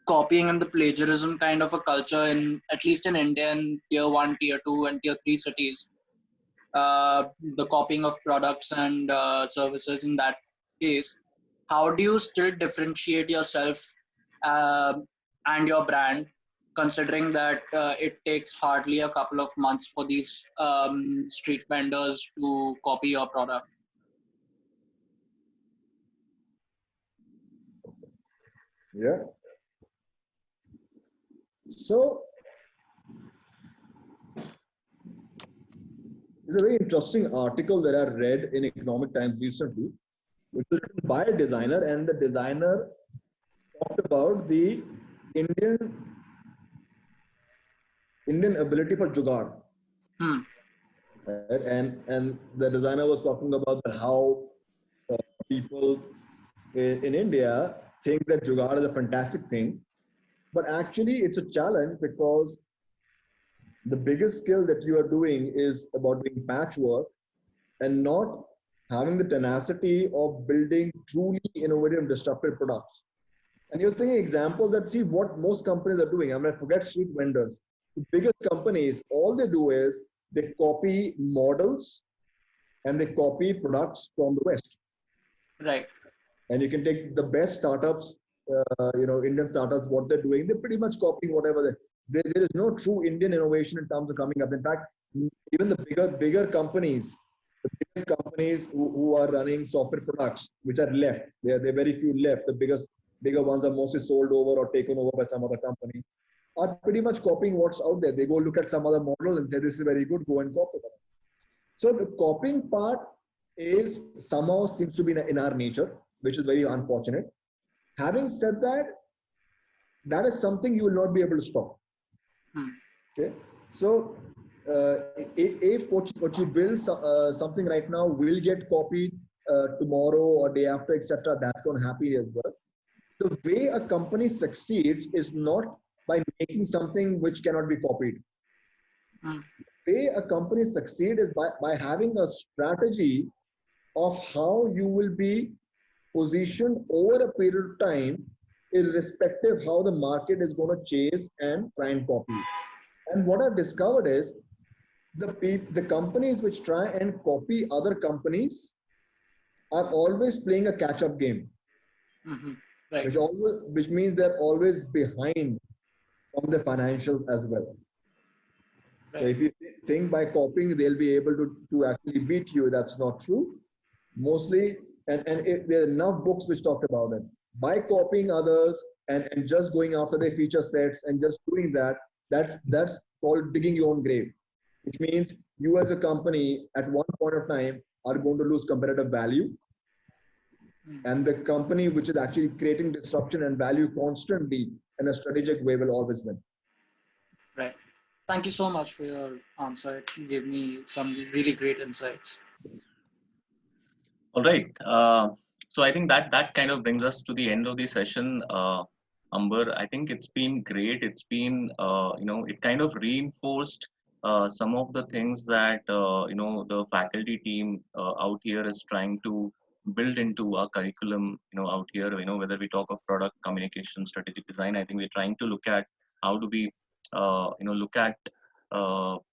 copying and the plagiarism kind of a culture in, at least in India, in tier 1, tier 2 and tier 3 cities, the copying of products and services in that case, how do you still differentiate yourself and your brand, considering that it takes hardly a couple of months for these street vendors to copy your product? Yeah. So there's a very interesting article that I read in Economic Times recently, which was written by a designer, and the designer talked about the Indian ability for jugaad. Right? And the designer was talking about how people in India think that jugaad is a fantastic thing, but actually it's a challenge, because the biggest skill that you are doing is about doing patchwork and not having the tenacity of building truly innovative, disruptive products. And you're seeing examples that see what most companies are doing. I'm going to forget street vendors. The biggest companies, all they do is they copy models and they copy products from the West. Right. And you can take the best startups, Indian startups, what they're doing, they're pretty much copying whatever there is no true Indian innovation in terms of coming up. In fact, even the bigger companies, the biggest companies who are running software products, which are left, there are very few left. The bigger ones are mostly sold over or taken over by some other company, are pretty much copying what's out there. They go look at some other model and say, this is very good, go and copy that. So the copying part is somehow seems to be in our nature, which is very unfortunate. Having said that, that is something you will not be able to stop. Okay, so if what you build something right now will get copied tomorrow or day after, etc., that's going to happen as well. The way a company succeeds is not by making something which cannot be copied. The way a company succeeds is by having a strategy of how you will be positioned over a period of time, irrespective how the market is going to chase and try and copy. And what I've discovered is the companies which try and copy other companies are always playing a catch-up game, Right. which means they're always behind from the financials as well. Right. So if you think by copying they'll be able to actually beat you, that's not true. Mostly, and there are enough books which talk about it. By copying others and just going after their feature sets and just doing that, that's called digging your own grave, which means you as a company at one point of time are going to lose competitive value. And the company which is actually creating disruption and value constantly in a strategic way will always win. Right. Thank you so much for your answer. It gave me some really great insights. All right. So I think that kind of brings us to the end of the session. Amber, I think it's been great. It's been, it kind of reinforced some of the things that, the faculty team out here is trying to build into our curriculum, out here, whether we talk of product communication, strategic design, I think we're trying to look at how do we, look at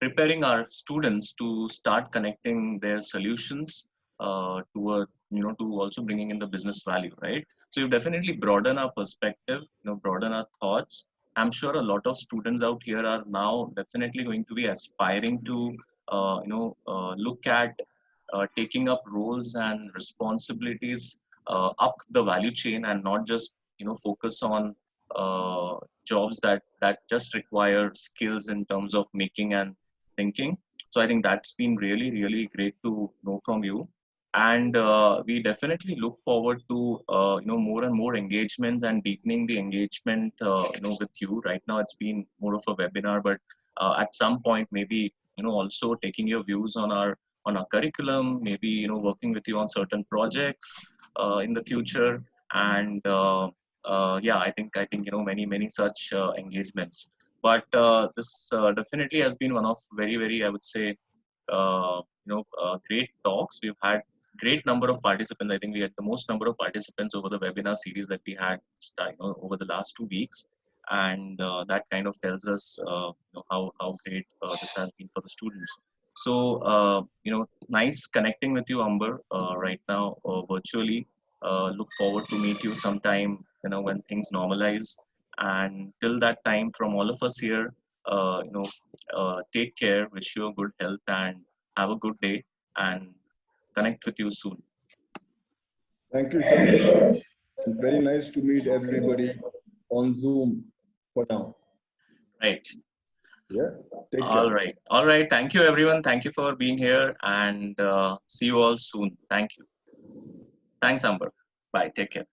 preparing our students to start connecting their solutions to also bringing in the business value, right? So you definitely broaden our perspective, broaden our thoughts. I'm sure a lot of students out here are now definitely going to be aspiring to, look at taking up roles and responsibilities up the value chain and not just, focus on jobs that just require skills in terms of making and thinking. So I think that's been really, really great to know from you. And we definitely look forward to more and more engagements and deepening the engagement with you. Right now it's been more of a webinar, but at some point maybe also taking your views on our curriculum, maybe working with you on certain projects in the future. And yeah, I think many such engagements. But this definitely has been one of very, I would say, great talks. We've had great number of participants. I think we had the most number of participants over the webinar series that we had over the last 2 weeks, and that kind of tells us how great this has been for the students. So nice connecting with you, Amber, right now virtually. Look forward to meet you sometime when things normalize. And till that time, from all of us here, take care. Wish you a good health and have a good day. And connect with you soon. Thank you so much. And very nice to meet everybody on Zoom for now. Right. Yeah. Take care. All right. Thank you, everyone. Thank you for being here, and see you all soon. Thank you. Thanks, Amber. Bye. Take care.